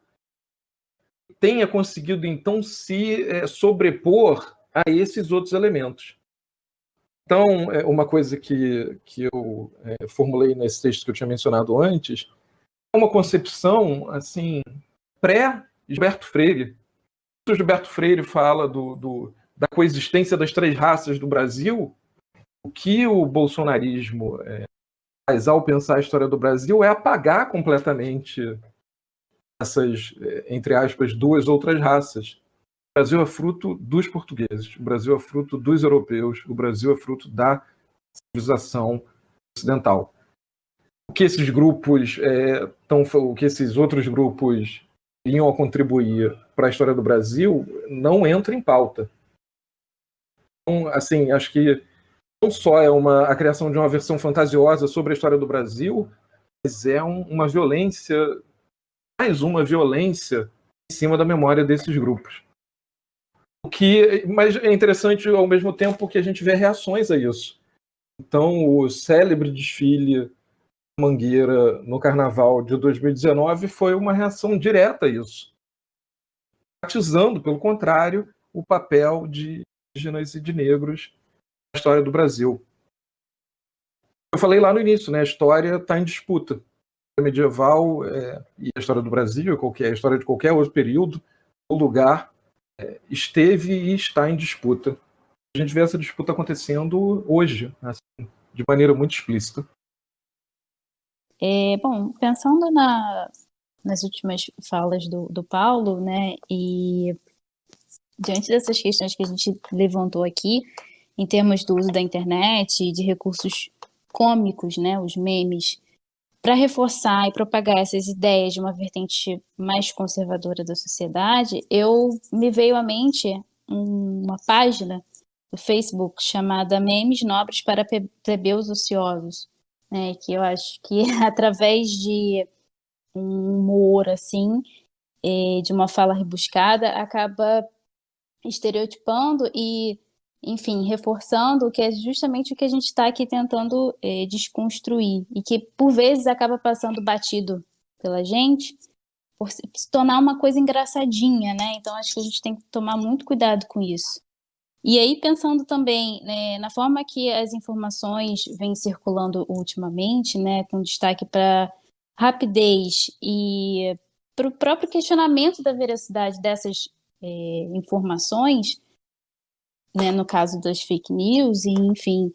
tenha conseguido, então, se sobrepor a esses outros elementos. Então, uma coisa que eu formulei nesse texto que eu tinha mencionado antes, é uma concepção assim, pré-Gilberto Freire. O Gilberto Freire fala da coexistência das três raças do Brasil. O que o bolsonarismo faz ao pensar a história do Brasil é apagar completamente essas, entre aspas, duas outras raças. O Brasil é fruto dos portugueses, o Brasil é fruto dos europeus, o Brasil é fruto da civilização ocidental. O que esses grupos o que esses outros grupos iriam a contribuir para a história do Brasil não entra em pauta. Então, assim, acho que não só é a criação de uma versão fantasiosa sobre a história do Brasil, mas é uma violência, mais uma violência em cima da memória desses grupos. Mas é interessante, ao mesmo tempo, que a gente vê reações a isso. Então, o célebre desfile Mangueira no Carnaval de 2019 foi uma reação direta a isso, enfatizando, pelo contrário, o papel de indígenas e de negros na história do Brasil. Eu falei lá no início, né, a história está em disputa. A medieval e a história do Brasil, a história de qualquer outro período ou lugar, esteve e está em disputa. A gente vê essa disputa acontecendo hoje, assim, de maneira muito explícita. Bom, pensando nas últimas falas do Paulo, né, e diante dessas questões que a gente levantou aqui, em termos do uso da internet e de recursos cômicos, né, os memes, para reforçar e propagar essas ideias de uma vertente mais conservadora da sociedade, me veio à mente uma página do Facebook chamada Memes Nobres para Plebeus Ociosos, né, que eu acho que através de um humor assim, de uma fala rebuscada, acaba estereotipando e, enfim, reforçando o que é justamente o que a gente está aqui tentando desconstruir e que, por vezes, acaba passando batido pela gente por se tornar uma coisa engraçadinha, né? Então, acho que a gente tem que tomar muito cuidado com isso. E aí, pensando também na forma que as informações vêm circulando ultimamente, né, com destaque para rapidez e para o próprio questionamento da veracidade dessas informações, né, no caso das fake news, e, enfim,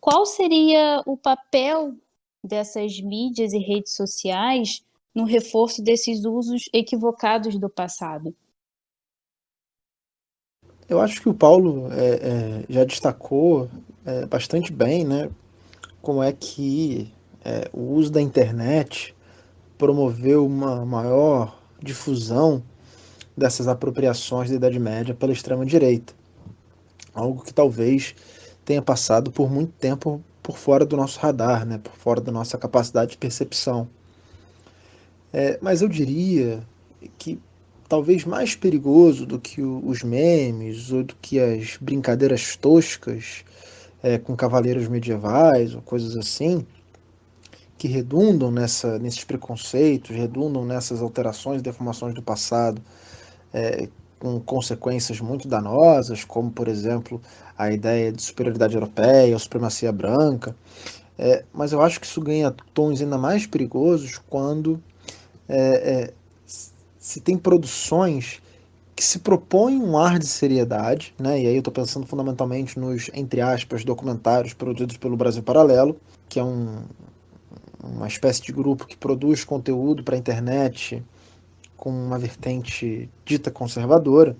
qual seria o papel dessas mídias e redes sociais no reforço desses usos equivocados do passado? Eu acho que o Paulo já destacou bastante bem, né, como é que o uso da internet promoveu uma maior difusão dessas apropriações da Idade Média pela extrema-direita. Algo que talvez tenha passado por muito tempo por fora do nosso radar, né, por fora da nossa capacidade de percepção. Mas eu diria que talvez mais perigoso do que os memes ou do que as brincadeiras toscas com cavaleiros medievais ou coisas assim, que redundam nesses preconceitos, redundam nessas alterações e deformações do passado, com consequências muito danosas, como, por exemplo, a ideia de superioridade europeia ou supremacia branca. Mas eu acho que isso ganha tons ainda mais perigosos quando se tem produções que se propõe um ar de seriedade, né? E aí eu estou pensando fundamentalmente nos, entre aspas, documentários produzidos pelo Brasil Paralelo, que é uma espécie de grupo que produz conteúdo para a internet com uma vertente dita conservadora.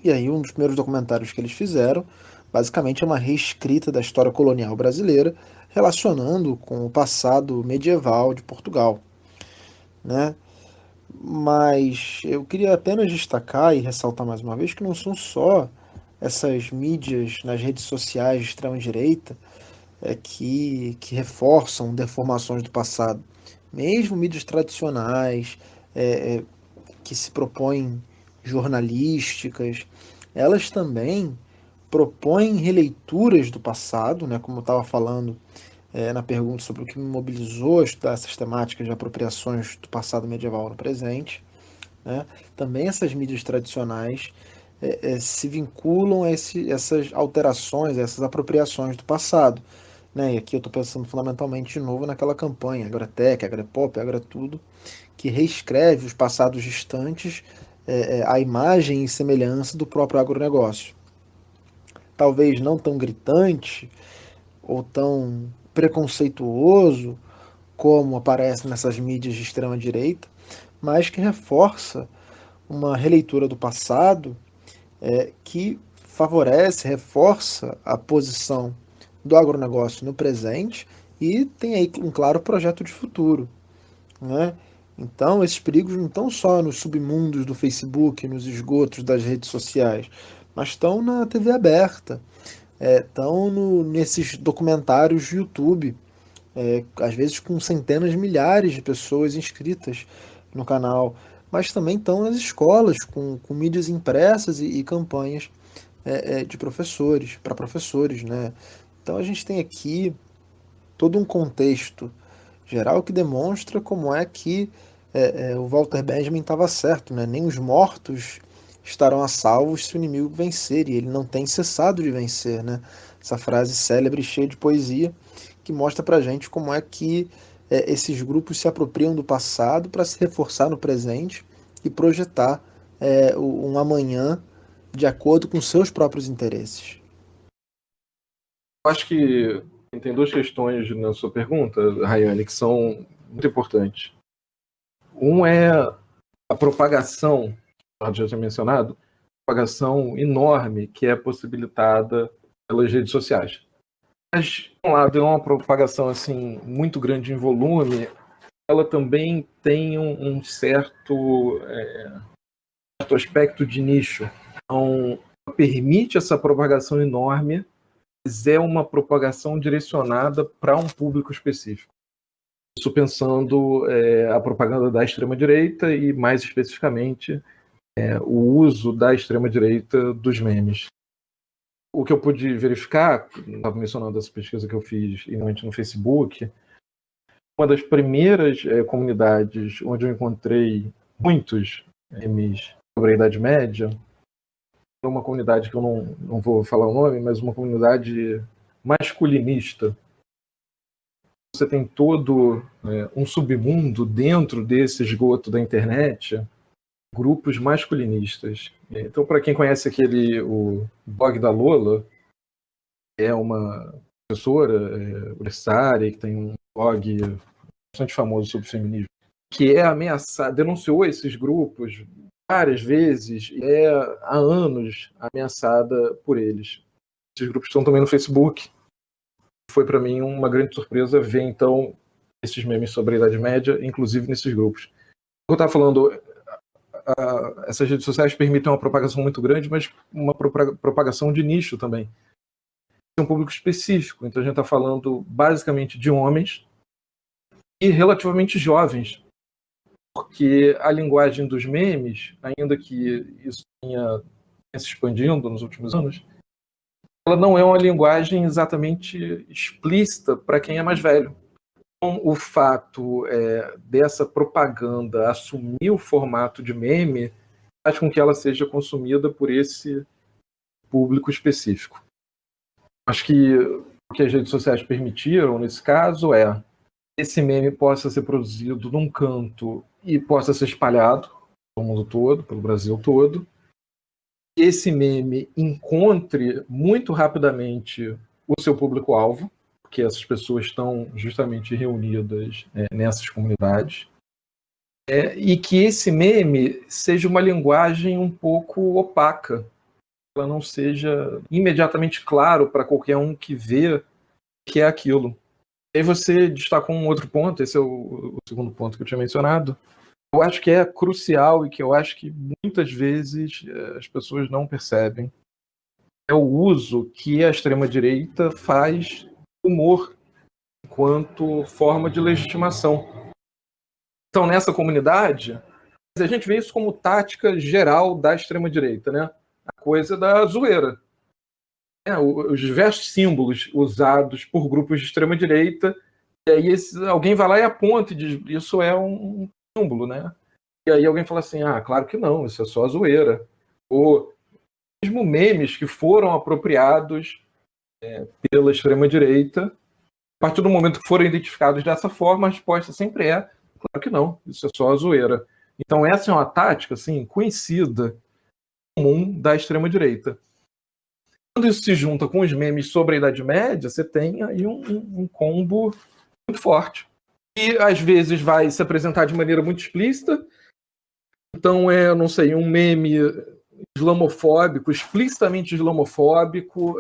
E aí um dos primeiros documentários que eles fizeram, basicamente, é uma reescrita da história colonial brasileira, relacionando com o passado medieval de Portugal, né? Mas eu queria apenas destacar e ressaltar mais uma vez que não são só essas mídias nas redes sociais de extrema-direita que reforçam deformações do passado. Mesmo mídias tradicionais, é, é, que se propõem jornalísticas, elas também propõem releituras do passado, né, como eu estava falando na pergunta sobre o que me mobilizou a estudar essas temáticas de apropriações do passado medieval no presente, né? Também essas mídias tradicionais se vinculam a essas alterações, a essas apropriações do passado. Né? E aqui eu estou pensando fundamentalmente de novo naquela campanha Agratec, Agrapop, Agratudo, que reescreve os passados distantes à imagem e semelhança do próprio agronegócio. Talvez não tão gritante ou tão preconceituoso como aparece nessas mídias de extrema direita, mas que reforça uma releitura do passado que favorece, reforça a posição do agronegócio no presente e tem aí um claro projeto de futuro, né? Então, esses perigos não estão só nos submundos do Facebook, nos esgotos das redes sociais, mas estão na TV aberta, estão nesses documentários do YouTube, às vezes com centenas de milhares de pessoas inscritas no canal, mas também estão nas escolas, com mídias impressas e campanhas de professores, para professores, né? Então a gente tem aqui todo um contexto geral que demonstra como é que o Walter Benjamin estava certo, né? Nem os mortos estarão a salvo se o inimigo vencer, e ele não tem cessado de vencer, né? Essa frase célebre, cheia de poesia, que mostra pra gente como é que esses grupos se apropriam do passado para se reforçar no presente e projetar um amanhã de acordo com seus próprios interesses. Eu acho que tem duas questões na sua pergunta, Rayane, que são muito importantes. Um é a propagação, eu já tinha mencionado, propagação enorme que é possibilitada pelas redes sociais. Mas, de um lado, é uma propagação assim, muito grande em volume, ela também tem um certo aspecto de nicho. Então, permite essa propagação enorme, mas é uma propagação direcionada para um público específico. Isso pensando a propaganda da extrema-direita e, mais especificamente, o uso da extrema-direita dos memes. O que eu pude verificar, estava mencionando essa pesquisa que eu fiz inicialmente no Facebook, uma das primeiras comunidades onde eu encontrei muitos memes sobre a Idade Média, uma comunidade que eu não vou falar o nome, mas uma comunidade masculinista. Você tem todo um submundo dentro desse esgoto da internet, grupos masculinistas. Então, para quem conhece o blog da Lola, é uma professora universitária que tem um blog bastante famoso sobre feminismo, que é ameaçada, denunciou esses grupos várias vezes e é há anos ameaçada por eles. Esses grupos estão também no Facebook. Foi para mim uma grande surpresa ver então esses memes sobre a Idade Média, inclusive nesses grupos. Eu estava falando, essas redes sociais permitem uma propagação muito grande, mas uma propagação de nicho também. É um público específico, então a gente está falando basicamente de homens e relativamente jovens, porque a linguagem dos memes, ainda que isso tenha se expandindo nos últimos anos, ela não é uma linguagem exatamente explícita para quem é mais velho. Então, o fato dessa propaganda assumir o formato de meme faz com que ela seja consumida por esse público específico. Acho que o que as redes sociais permitiram, nesse caso, esse meme possa ser produzido num canto e possa ser espalhado, pelo mundo todo, pelo Brasil todo, que esse meme encontre muito rapidamente o seu público-alvo, porque essas pessoas estão justamente reunidas nessas comunidades, e que esse meme seja uma linguagem um pouco opaca, ela não seja imediatamente claro para qualquer um que vê o que é aquilo. E aí você destacou um outro ponto, esse é o segundo ponto que eu tinha mencionado, eu acho que é crucial e que eu acho que muitas vezes as pessoas não percebem, é o uso que a extrema-direita faz do humor enquanto forma de legitimação. Então, nessa comunidade, a gente vê isso como tática geral da extrema-direita, né? A coisa da zoeira. Os diversos símbolos usados por grupos de extrema-direita, e aí alguém vai lá e aponta e diz, isso é um símbolo, né? E aí alguém fala assim, claro que não, isso é só a zoeira. Ou mesmo memes que foram apropriados pela extrema-direita, a partir do momento que foram identificados dessa forma, a resposta sempre é, claro que não, isso é só a zoeira. Então essa é uma tática assim, conhecida, comum da extrema-direita. Quando isso se junta com os memes sobre a Idade Média, você tem aí um combo muito forte. E às vezes vai se apresentar de maneira muito explícita. Então não sei, um meme islamofóbico, explicitamente islamofóbico,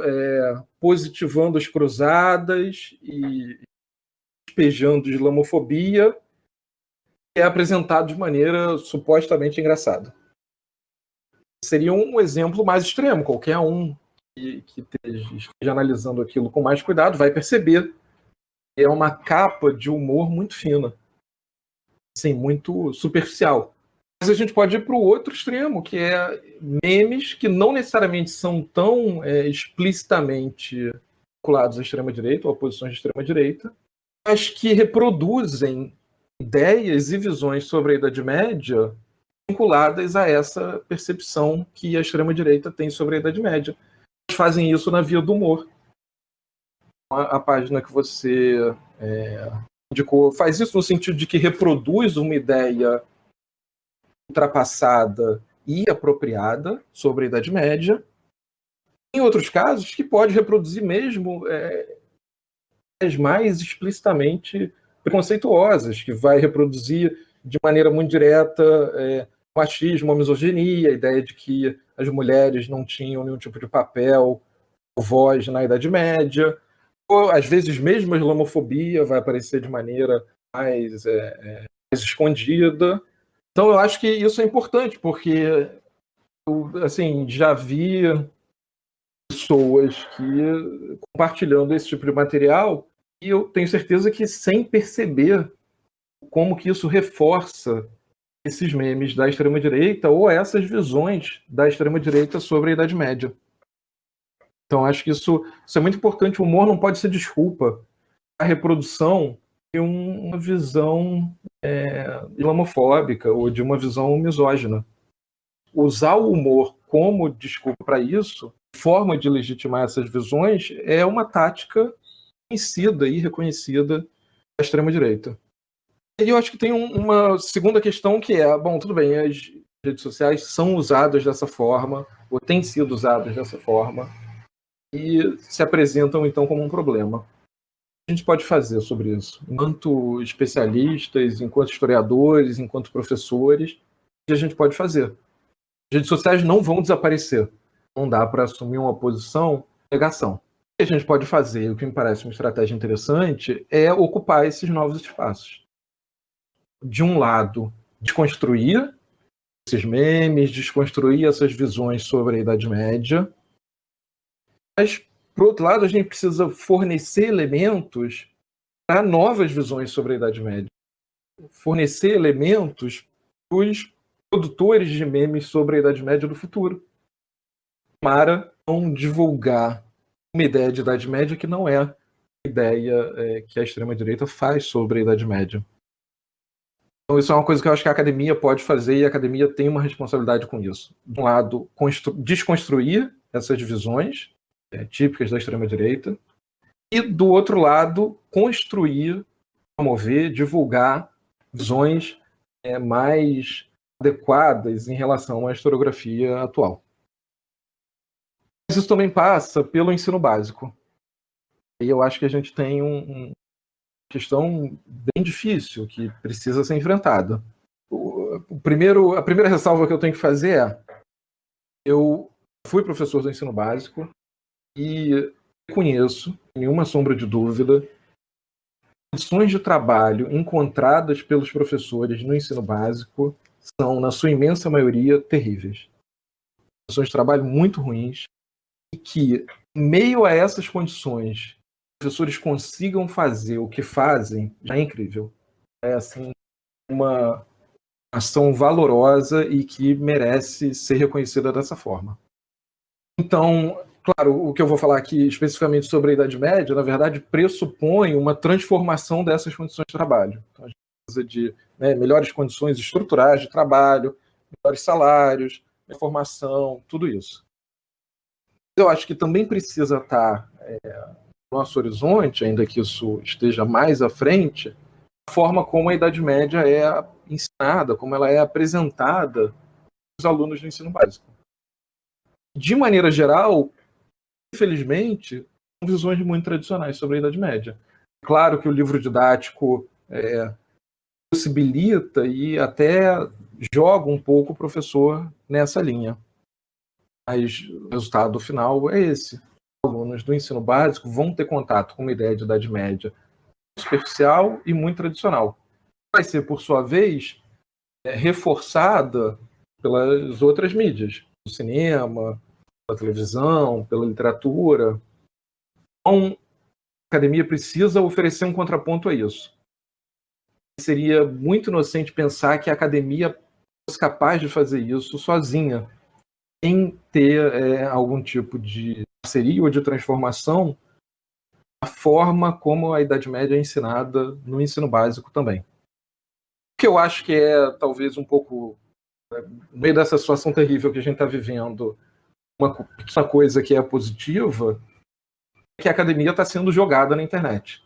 positivando as cruzadas e despejando islamofobia, é apresentado de maneira supostamente engraçada. Seria um exemplo mais extremo, qualquer um que esteja analisando aquilo com mais cuidado vai perceber que é uma capa de humor muito fina, assim, muito superficial. Mas a gente pode ir para o outro extremo, que é memes que não necessariamente são tão explicitamente vinculados à extrema-direita ou a posições de extrema-direita, mas que reproduzem ideias e visões sobre a Idade Média vinculadas a essa percepção que a extrema-direita tem sobre a Idade Média. Eles fazem isso na via do humor. A página que você indicou faz isso no sentido de que reproduz uma ideia ultrapassada e apropriada sobre a Idade Média. Em outros casos, que pode reproduzir mesmo as mais explicitamente preconceituosas, que vai reproduzir de maneira muito direta o machismo, a misoginia, a ideia de que as mulheres não tinham nenhum tipo de papel ou voz na Idade Média, ou às vezes mesmo a islamofobia vai aparecer de maneira mais escondida. Então eu acho que isso é importante, porque eu já vi pessoas que compartilhando esse tipo de material e eu tenho certeza que sem perceber como que isso reforça esses memes da extrema-direita ou essas visões da extrema-direita sobre a Idade Média. Então acho que isso é muito importante. O humor não pode ser desculpa a reprodução de uma visão islamofóbica ou de uma visão misógina. Usar o humor como desculpa para isso, forma de legitimar essas visões, é uma tática conhecida e reconhecida da extrema-direita. E eu acho que tem uma segunda questão que é, bom, tudo bem, as redes sociais são usadas dessa forma, ou têm sido usadas dessa forma, e se apresentam então como um problema. O que a gente pode fazer sobre isso? Enquanto especialistas, enquanto historiadores, enquanto professores, o que a gente pode fazer? As redes sociais não vão desaparecer. Não dá para assumir uma posição de negação. O que a gente pode fazer, o que me parece uma estratégia interessante, é ocupar esses novos espaços. De um lado, desconstruir esses memes, desconstruir essas visões sobre a Idade Média. Mas, por outro lado, a gente precisa fornecer elementos para novas visões sobre a Idade Média. Fornecer elementos para os produtores de memes sobre a Idade Média do futuro. Para não divulgar uma ideia de Idade Média que não é a ideia que a extrema-direita faz sobre a Idade Média. Então isso é uma coisa que eu acho que a academia pode fazer e a academia tem uma responsabilidade com isso. De um lado, desconstruir essas visões típicas da extrema-direita e, do outro lado, construir, promover, divulgar visões mais adequadas em relação à historiografia atual. Mas isso também passa pelo ensino básico. E eu acho que a gente tem uma questão bem difícil que precisa ser enfrentada. A primeira ressalva que eu tenho que fazer é: eu fui professor do ensino básico e conheço, sem nenhuma sombra de dúvida, condições de trabalho encontradas pelos professores no ensino básico são, na sua imensa maioria, terríveis. Condições de trabalho muito ruins, e que, em meio a essas condições, os professores consigam fazer o que fazem, já é incrível. É, assim, uma ação valorosa e que merece ser reconhecida dessa forma. Então, claro, o que eu vou falar aqui especificamente sobre a Idade Média, na verdade, pressupõe uma transformação dessas condições de trabalho. Então, a gente precisa de melhores condições estruturais de trabalho, melhores salários, formação, tudo isso. Eu acho que também precisa estar no nosso horizonte, ainda que isso esteja mais à frente, a forma como a Idade Média é ensinada, como ela é apresentada aos alunos do ensino básico. De maneira geral, infelizmente, são visões muito tradicionais sobre a Idade Média. Claro que o livro didático possibilita e até joga um pouco o professor nessa linha. Mas o resultado final é esse. Os alunos do ensino básico vão ter contato com uma ideia de Idade Média superficial e muito tradicional. Vai ser, por sua vez, reforçada pelas outras mídias, o cinema, pela televisão, pela literatura. Então, a academia precisa oferecer um contraponto a isso. Seria muito inocente pensar que a academia fosse capaz de fazer isso sozinha, sem ter algum tipo de parceria ou de transformação a forma como a Idade Média é ensinada no ensino básico também. O que eu acho que é talvez um pouco, no meio dessa situação terrível que a gente está vivendo, uma coisa que é positiva é que a academia está sendo jogada na internet.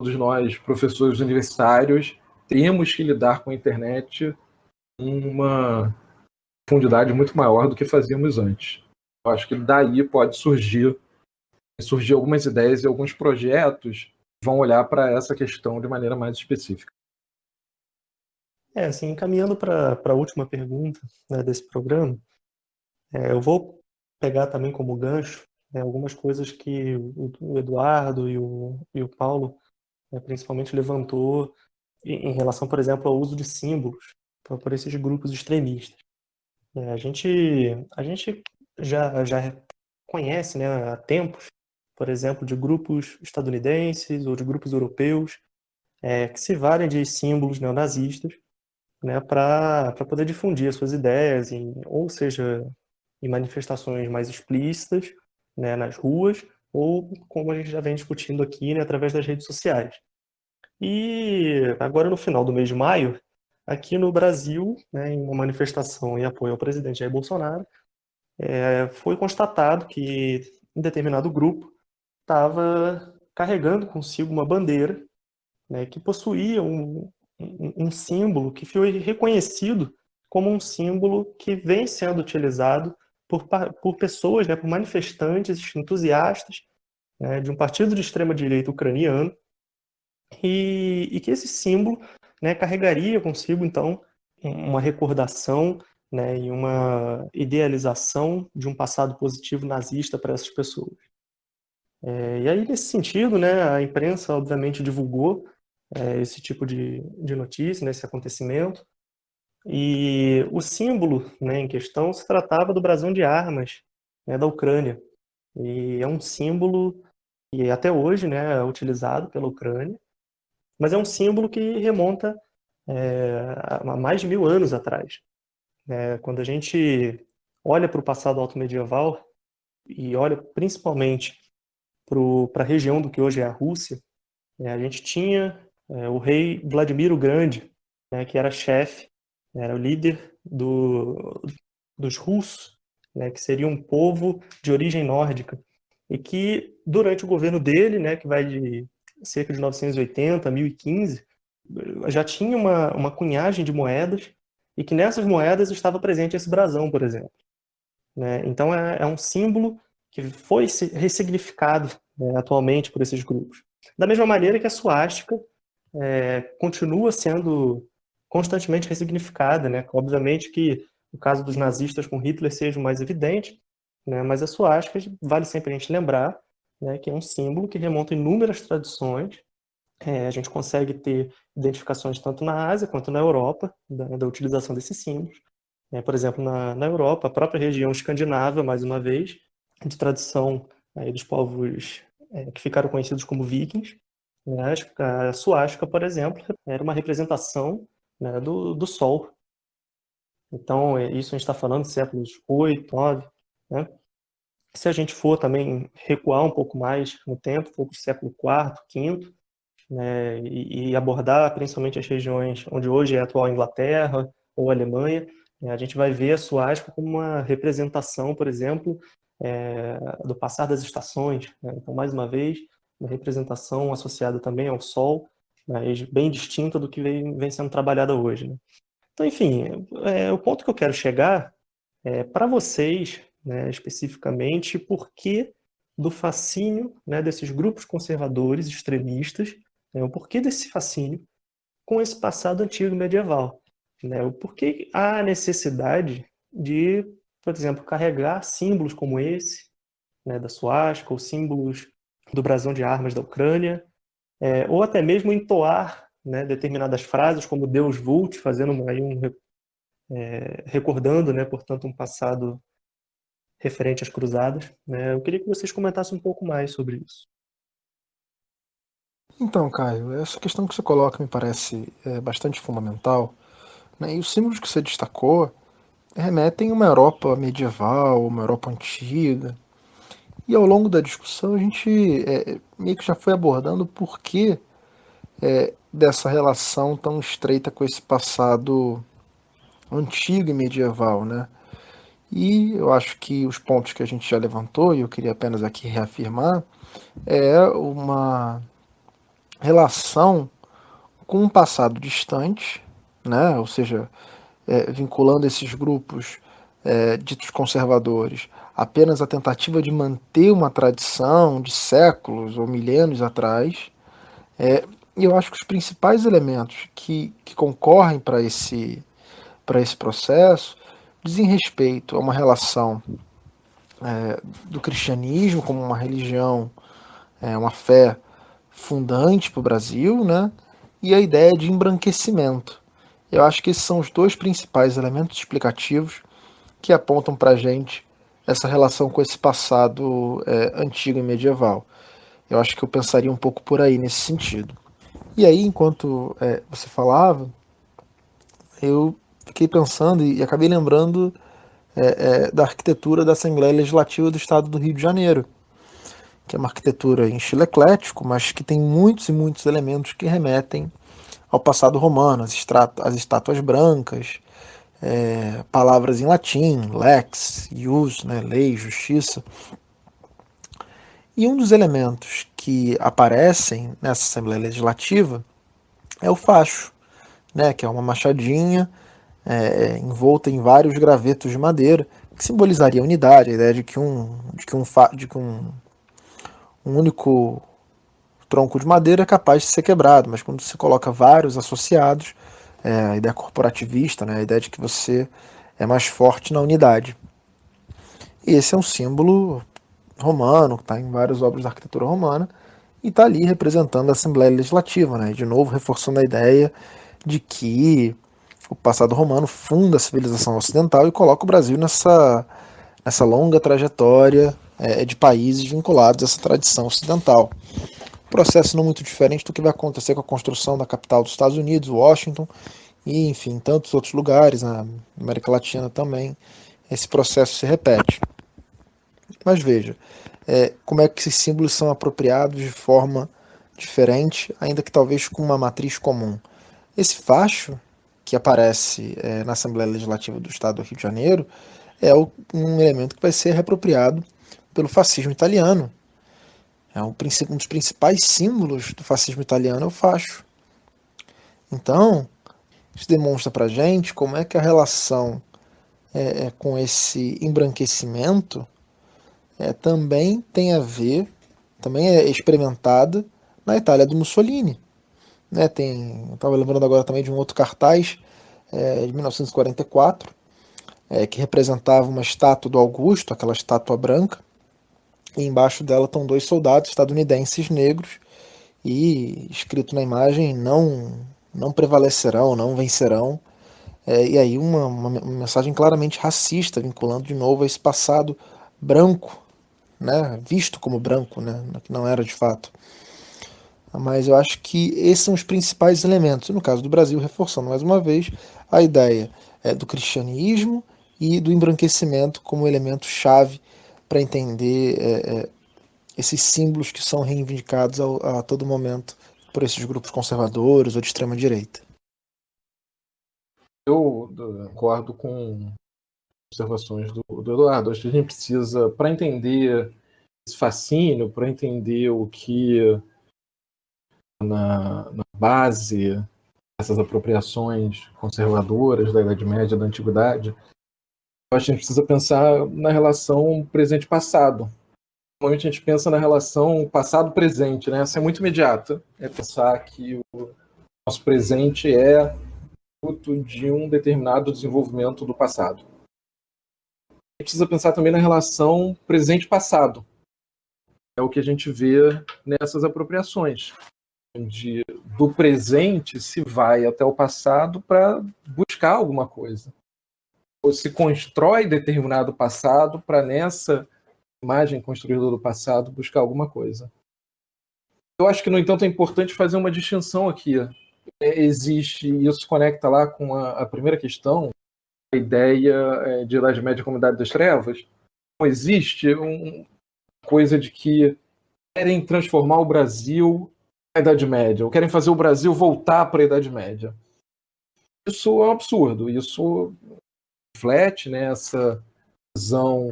Todos nós, professores universitários, temos que lidar com a internet em uma profundidade muito maior do que fazíamos antes. Eu acho que daí pode surgir algumas ideias e alguns projetos que vão olhar para essa questão de maneira mais específica. Assim, encaminhando para a última pergunta, né, desse programa, eu vou pegar também como gancho algumas coisas que o Eduardo e o Paulo, principalmente, levantou em relação, por exemplo, ao uso de símbolos por esses grupos extremistas. A gente já conhece, né, há tempos, por exemplo, de grupos estadunidenses ou de grupos europeus que se valem de símbolos neonazistas, né, para poder difundir as suas ideias, ou seja, em manifestações mais explícitas, né, nas ruas, ou como a gente já vem discutindo aqui, né, através das redes sociais. E agora, no final do mês de maio, aqui no Brasil, né, em uma manifestação em apoio ao presidente Jair Bolsonaro, foi constatado que um determinado grupo estava carregando consigo uma bandeira, né, que possuía um símbolo que foi reconhecido como um símbolo que vem sendo utilizado por pessoas, né, por manifestantes entusiastas, né, de um partido de extrema-direita ucraniano, e que esse símbolo, né, carregaria consigo, então, uma recordação, né, e uma idealização de um passado positivo nazista para essas pessoas. E aí, nesse sentido, né, a imprensa, obviamente, divulgou esse tipo de notícia, né, esse acontecimento, e o símbolo, né, em questão se tratava do brasão de armas, né, da Ucrânia, e é um símbolo que até hoje, né, é utilizado pela Ucrânia, mas é um símbolo que remonta a mais de 1000 anos atrás. Quando a gente olha para o passado alto-medieval e olha principalmente para a região do que hoje é a Rússia, a gente tinha o rei Vladimir o Grande, que era chefe, era o líder dos russos, que seria um povo de origem nórdica, e que durante o governo dele, que vai de cerca de 980 a 1015, já tinha uma cunhagem de moedas e que nessas moedas estava presente esse brasão, por exemplo. Né? Então é um símbolo que foi ressignificado, né, atualmente por esses grupos. Da mesma maneira que a suástica continua sendo constantemente ressignificada, né? Obviamente que o caso dos nazistas com Hitler seja o mais evidente, né? Mas a suástica vale sempre a gente lembrar, né, que é um símbolo que remonta a inúmeras tradições. A gente consegue ter identificações tanto na Ásia quanto na Europa da utilização desses símbolos. Por exemplo, na Europa, a própria região escandinava, mais uma vez, de tradição dos povos que ficaram conhecidos como vikings, né? A suástica, por exemplo, era uma representação, né, do Sol. Então, isso a gente está falando de séculos 8, 9, né? Se a gente for também recuar um pouco mais no tempo, for para o século IV, V, né, e abordar principalmente as regiões onde hoje é a atual Inglaterra ou Alemanha, né, a gente vai ver a suástica como uma representação, por exemplo, do passar das estações. Né? Então, mais uma vez, uma representação associada também ao Sol, mas bem distinta do que vem sendo trabalhada hoje. Né? Então, enfim, o ponto que eu quero chegar é para vocês, né, especificamente, por que do fascínio, né, desses grupos conservadores extremistas, né, o porquê desse fascínio com esse passado antigo medieval. Né, o porquê há a necessidade de, por exemplo, carregar símbolos como esse, né, da suástica, ou símbolos do brasão de armas da Ucrânia, ou até mesmo entoar, né, determinadas frases, como Deus Vult, fazendo recordando, né, portanto, um passado referente às cruzadas. Né? Eu queria que vocês comentassem um pouco mais sobre isso. Então, Caio, essa questão que você coloca me parece bastante fundamental, né? E os símbolos que você destacou remetem a uma Europa medieval, uma Europa antiga. E ao longo da discussão a gente meio que já foi abordando o porquê dessa relação tão estreita com esse passado antigo e medieval, né? E eu acho que os pontos que a gente já levantou, e eu queria apenas aqui reafirmar, é uma relação com um passado distante, né? Ou seja, vinculando esses grupos ditos conservadores apenas a tentativa de manter uma tradição de séculos ou milênios atrás. E eu acho que os principais elementos que concorrem para esse processo dizem respeito a uma relação do cristianismo como uma religião, uma fé fundante para o Brasil, né? E a ideia de embranquecimento. Eu acho que esses são os dois principais elementos explicativos que apontam para a gente essa relação com esse passado antigo e medieval. Eu acho que eu pensaria um pouco por aí nesse sentido. E aí, enquanto você falava, eu fiquei pensando e acabei lembrando da arquitetura da Assembleia Legislativa do Estado do Rio de Janeiro, que é uma arquitetura em estilo eclético, mas que tem muitos e muitos elementos que remetem ao passado romano, as estátuas brancas, palavras em latim, lex, ius, né, lei, justiça. E um dos elementos que aparecem nessa Assembleia Legislativa é o facho, né, que é uma machadinha envolta em vários gravetos de madeira, que simbolizaria a unidade, a ideia um único tronco de madeira é capaz de ser quebrado, mas quando você coloca vários associados, a ideia corporativista, né, a ideia de que você é mais forte na unidade. E esse é um símbolo romano, que está em várias obras da arquitetura romana, e está ali representando a Assembleia Legislativa, né, de novo reforçando a ideia de que o passado romano funda a civilização ocidental e coloca o Brasil nessa longa trajetória de países vinculados a essa tradição ocidental. Processo não muito diferente do que vai acontecer com a construção da capital dos Estados Unidos, Washington, e enfim, tantos outros lugares, na América Latina também, esse processo se repete. Mas veja, como é que esses símbolos são apropriados de forma diferente, ainda que talvez com uma matriz comum. Esse facho que aparece na Assembleia Legislativa do Estado do Rio de Janeiro um elemento que vai ser reapropriado pelo fascismo italiano. Um dos principais símbolos do fascismo italiano é o facho. Então, Isso demonstra para a gente como é que a relação com esse embranquecimento também tem a ver, também é experimentada na Itália do Mussolini. Né? Eu estava lembrando agora também de um outro cartaz de 1944, que representava uma estátua do Augusto, aquela estátua branca, e embaixo dela estão dois soldados estadunidenses negros, e escrito na imagem, não prevalecerão, não vencerão. E aí uma mensagem claramente racista, vinculando de novo a esse passado branco, né, visto como branco, né, que não era de fato. Mas eu acho que esses são os principais elementos. No caso do Brasil, reforçando mais uma vez a ideia do cristianismo e do embranquecimento como elemento-chave para entender esses símbolos que são reivindicados a todo momento por esses grupos conservadores ou de extrema-direita. Eu concordo com observações do Eduardo. Acho que a gente precisa, para entender esse fascínio, para entender o que na base dessas apropriações conservadoras da Idade Média, da Antiguidade, eu acho que a gente precisa pensar na relação presente-passado. Normalmente a gente pensa na relação passado-presente, né? Essa é muito imediata. É pensar que o nosso presente é fruto de um determinado desenvolvimento do passado. A gente precisa pensar também na relação presente-passado. É o que a gente vê nessas apropriações, onde do presente se vai até o passado para buscar alguma coisa. Ou se constrói determinado passado para nessa imagem construída do passado buscar alguma coisa. Eu acho que, no entanto, é importante fazer uma distinção aqui. Existe, e isso se conecta lá com a primeira questão, a ideia de Idade Média como Idade das Trevas. Não existe uma coisa de que querem transformar o Brasil na Idade Média, ou querem fazer o Brasil voltar para a Idade Média. Isso é um absurdo. Isso reflete, né, essa visão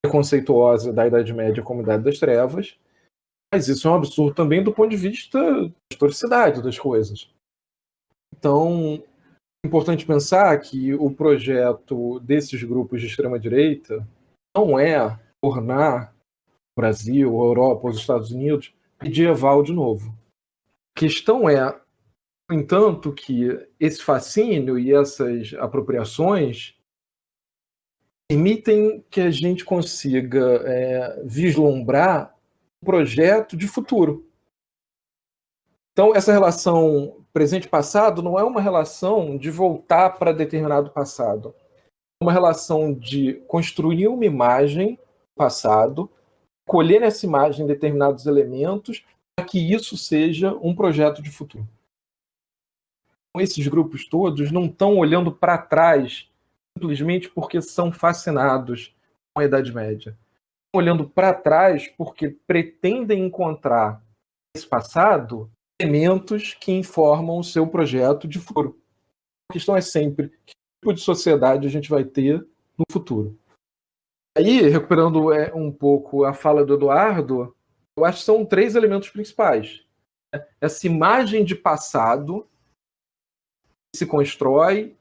preconceituosa da Idade Média como Idade das Trevas, mas isso é um absurdo também do ponto de vista da historicidade das coisas. Então, é importante pensar que o projeto desses grupos de extrema-direita não é tornar o Brasil, a Europa, os Estados Unidos medieval de novo. A questão é, no entanto, que esse fascínio e essas apropriações permitem que a gente consiga vislumbrar um projeto de futuro. Então, essa relação presente-passado não é uma relação de voltar para determinado passado. É uma relação de construir uma imagem do passado, colher nessa imagem determinados elementos para que isso seja um projeto de futuro. Então, esses grupos todos não estão olhando para trás simplesmente porque são fascinados com a Idade Média. Estão olhando para trás porque pretendem encontrar nesse passado elementos que informam o seu projeto de futuro. A questão é sempre que tipo de sociedade a gente vai ter no futuro. Aí, recuperando um pouco a fala do Eduardo, eu acho que são 3 elementos principais. Essa imagem de passado se constrói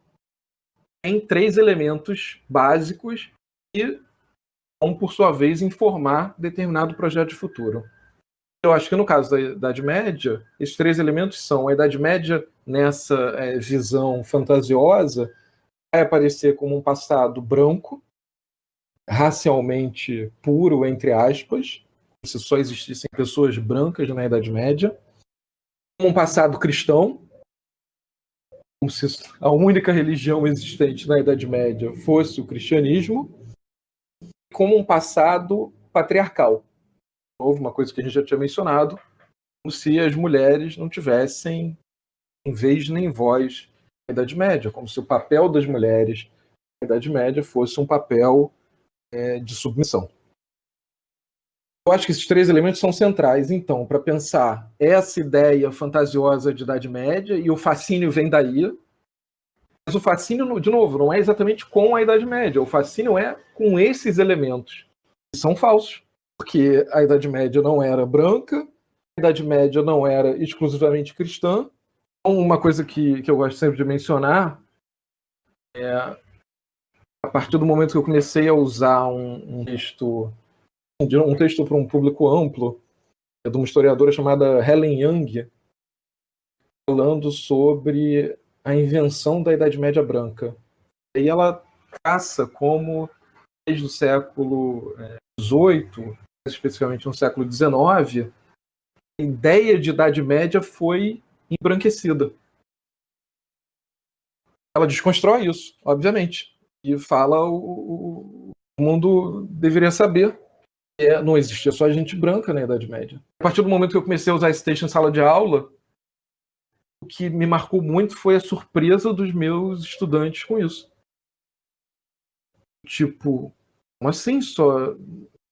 em 3 elementos básicos que vão, por sua vez, informar determinado projeto de futuro. Eu acho que no caso da Idade Média, esses 3 elementos são a Idade Média, nessa visão fantasiosa, vai aparecer como um passado branco, racialmente puro, entre aspas, se só existissem pessoas brancas na Idade Média, como um passado cristão, como se a única religião existente na Idade Média fosse o cristianismo, como um passado patriarcal. Houve uma coisa que a gente já tinha mencionado, como se as mulheres não tivessem nem vez nem voz na Idade Média, como se o papel das mulheres na Idade Média fosse um papel de submissão. Eu acho que esses 3 elementos são centrais, então, para pensar essa ideia fantasiosa de Idade Média, e o fascínio vem daí. Mas o fascínio, de novo, não é exatamente com a Idade Média. O fascínio é com esses elementos, que são falsos. Porque a Idade Média não era branca, a Idade Média não era exclusivamente cristã, Então, uma coisa que eu gosto sempre de mencionar é, a partir do momento que eu comecei a usar um texto para um público amplo, de uma historiadora chamada Helen Young, falando sobre a invenção da Idade Média Branca. E ela traça como, desde o século XVIII, especificamente no século XIX, a ideia de Idade Média foi embranquecida. Ela desconstrói isso, obviamente, e fala o mundo deveria saber que não existia só gente branca na Idade Média. A partir do momento que eu comecei a usar esse texto em sala de aula, o que me marcou muito foi a surpresa dos meus estudantes com isso. Tipo, como assim só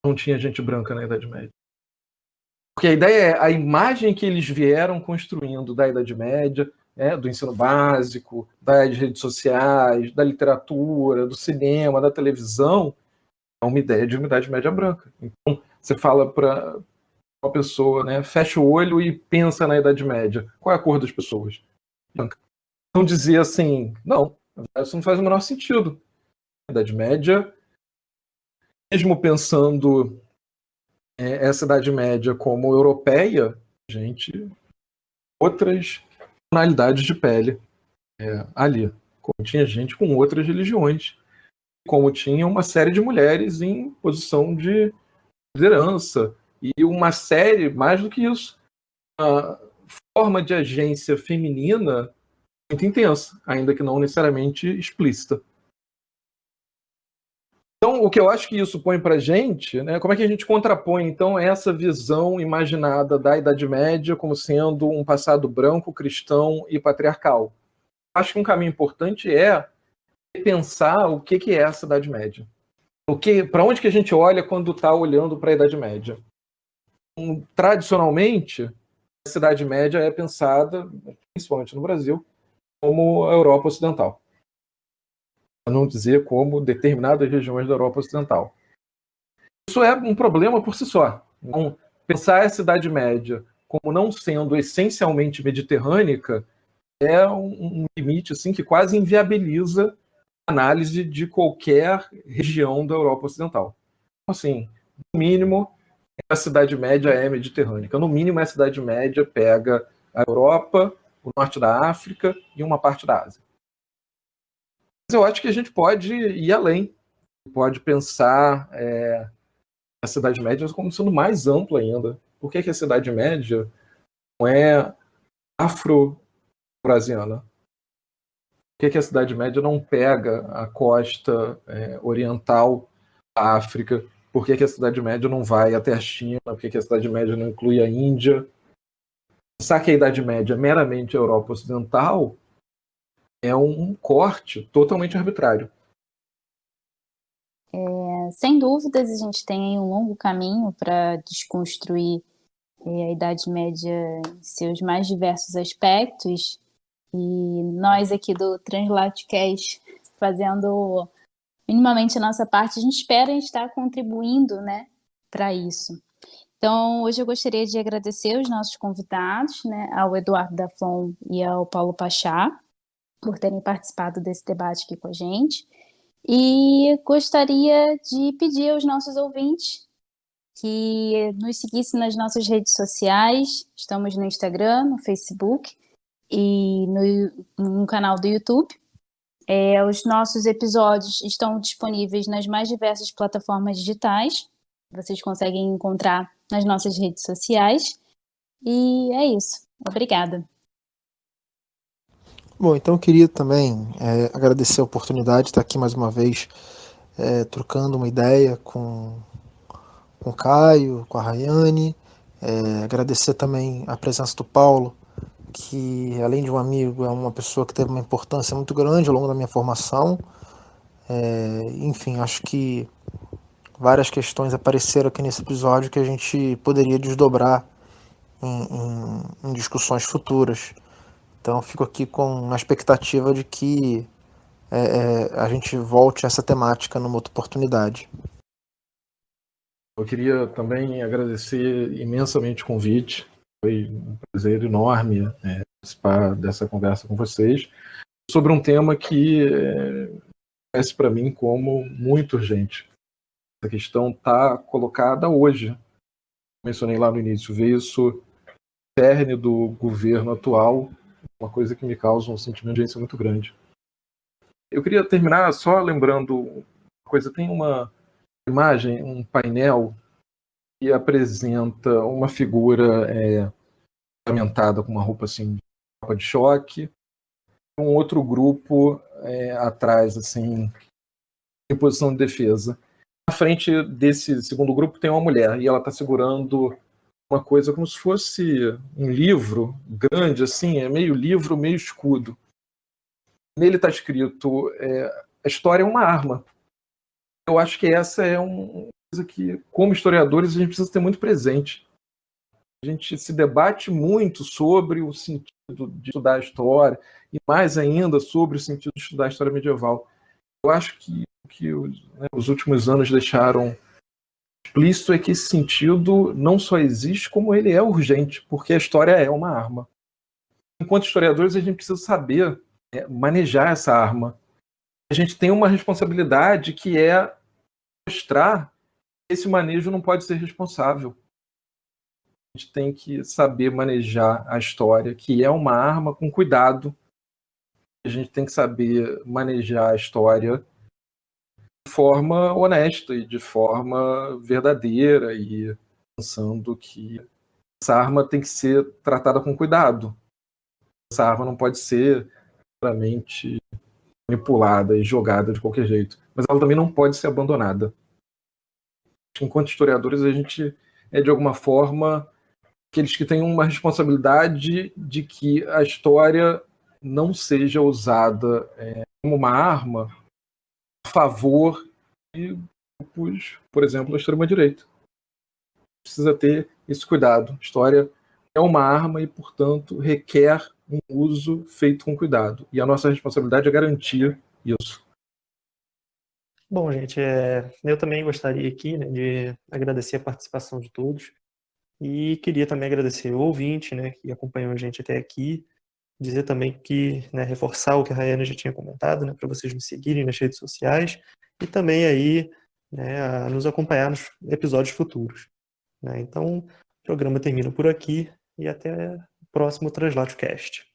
não tinha gente branca na Idade Média? Porque a ideia é a imagem que eles vieram construindo da Idade Média, do ensino básico, das redes sociais, da literatura, do cinema, da televisão, é uma ideia de uma Idade Média branca. Então, você fala para uma pessoa, né, fecha o olho e pensa na Idade Média. Qual é a cor das pessoas? Branca. Então dizer assim, não, isso não faz o menor sentido. A Idade Média, mesmo pensando essa Idade Média como europeia, gente, outras tonalidades de pele ali. Como tinha gente com outras religiões, como tinha uma série de mulheres em posição de liderança, e uma série, mais do que isso, uma forma de agência feminina muito intensa, ainda que não necessariamente explícita. Então, o que eu acho que isso põe para a gente, né, como é que a gente contrapõe, então, essa visão imaginada da Idade Média como sendo um passado branco, cristão e patriarcal? Acho que um caminho importante é pensar o que é essa Idade Média. Para onde que a gente olha quando está olhando para a Idade Média? Tradicionalmente, a Idade Média é pensada, principalmente no Brasil, como a Europa Ocidental. Para não dizer como determinadas regiões da Europa Ocidental. Isso é um problema por si só. Então, pensar a Idade Média como não sendo essencialmente mediterrânea é um limite assim, que quase inviabiliza a análise de qualquer região da Europa Ocidental. Então, assim, no mínimo, a Idade Média é mediterrânea. No mínimo, a Idade Média pega a Europa, o norte da África e uma parte da Ásia. Mas eu acho que a gente pode ir além. Pode pensar a Idade Média como sendo mais ampla ainda. Por que a Idade Média não é afro-eurasiana? Por que a Idade Média não pega a costa oriental da África? Por que a Idade Média não vai até a China? Por que a Idade Média não inclui a Índia? Pensar que a Idade Média é meramente a Europa Ocidental é um corte totalmente arbitrário. Sem dúvidas, a gente tem aí um longo caminho para desconstruir a Idade Média em seus mais diversos aspectos, e nós aqui do Translatcast, fazendo minimamente a nossa parte, a gente espera estar contribuindo, né, para isso. Então, hoje eu gostaria de agradecer os nossos convidados, né, ao Eduardo Daflon e ao Paulo Pachá, por terem participado desse debate aqui com a gente. E gostaria de pedir aos nossos ouvintes que nos seguissem nas nossas redes sociais. Estamos no Instagram, no Facebook e no canal do YouTube. Os nossos episódios estão disponíveis nas mais diversas plataformas digitais. Vocês conseguem encontrar nas nossas redes sociais. E é isso. Obrigada. Bom, então eu queria também agradecer a oportunidade de estar aqui mais uma vez trocando uma ideia com o Caio, com a Rayane. Agradecer também a presença do Paulo, que além de um amigo, é uma pessoa que teve uma importância muito grande ao longo da minha formação. Enfim, acho que várias questões apareceram aqui nesse episódio que a gente poderia desdobrar em discussões futuras. Então fico aqui com a expectativa de que a gente volte a essa temática numa outra oportunidade. Eu queria também agradecer imensamente o convite. Foi um prazer enorme participar dessa conversa com vocês sobre um tema que parece para mim como muito urgente. Essa questão está colocada hoje. Mencionei lá no início, ver isso cerne do governo atual, uma coisa que me causa um sentimento de urgência muito grande. Eu queria terminar só lembrando uma coisa. Tem uma imagem, um painel que apresenta uma figura ornamentada com uma roupa assim, de capa de choque, um outro grupo atrás, assim, em posição de defesa. Na frente desse segundo grupo tem uma mulher, e ela está segurando uma coisa como se fosse um livro grande, assim, meio livro, meio escudo. Nele está escrito: a história é uma arma. Eu acho que essa é uma coisa que, como historiadores, a gente precisa ter muito presente. A gente se debate muito sobre o sentido de estudar a história, e mais ainda sobre o sentido de estudar a história medieval. Eu acho que o que os últimos anos deixaram explícito é que esse sentido não só existe, como ele é urgente, porque a história é uma arma. Enquanto historiadores, a gente precisa saber manejar essa arma. A gente tem uma responsabilidade que é mostrar que esse manejo não pode ser responsável. A gente tem que saber manejar a história, que é uma arma, com cuidado. A gente tem que saber manejar a história de forma honesta e de forma verdadeira, e pensando que essa arma tem que ser tratada com cuidado. Essa arma não pode ser puramente manipulada e jogada de qualquer jeito, mas ela também não pode ser abandonada. Enquanto historiadores, a gente de alguma forma, aqueles que têm uma responsabilidade de que a história não seja usada como uma arma a favor de grupos, por exemplo, da extrema-direita. Precisa ter esse cuidado. A história é uma arma e, portanto, requer um uso feito com cuidado. E a nossa responsabilidade é garantir isso. Bom, gente, eu também gostaria aqui, né, de agradecer a participação de todos e queria também agradecer o ouvinte, né, que acompanhou a gente até aqui, dizer também que, né, reforçar o que a Rayane já tinha comentado, né, para vocês me seguirem nas redes sociais e também aí, né, a nos acompanhar nos episódios futuros, né. Então, o programa termina por aqui e até o próximo TranslateCast.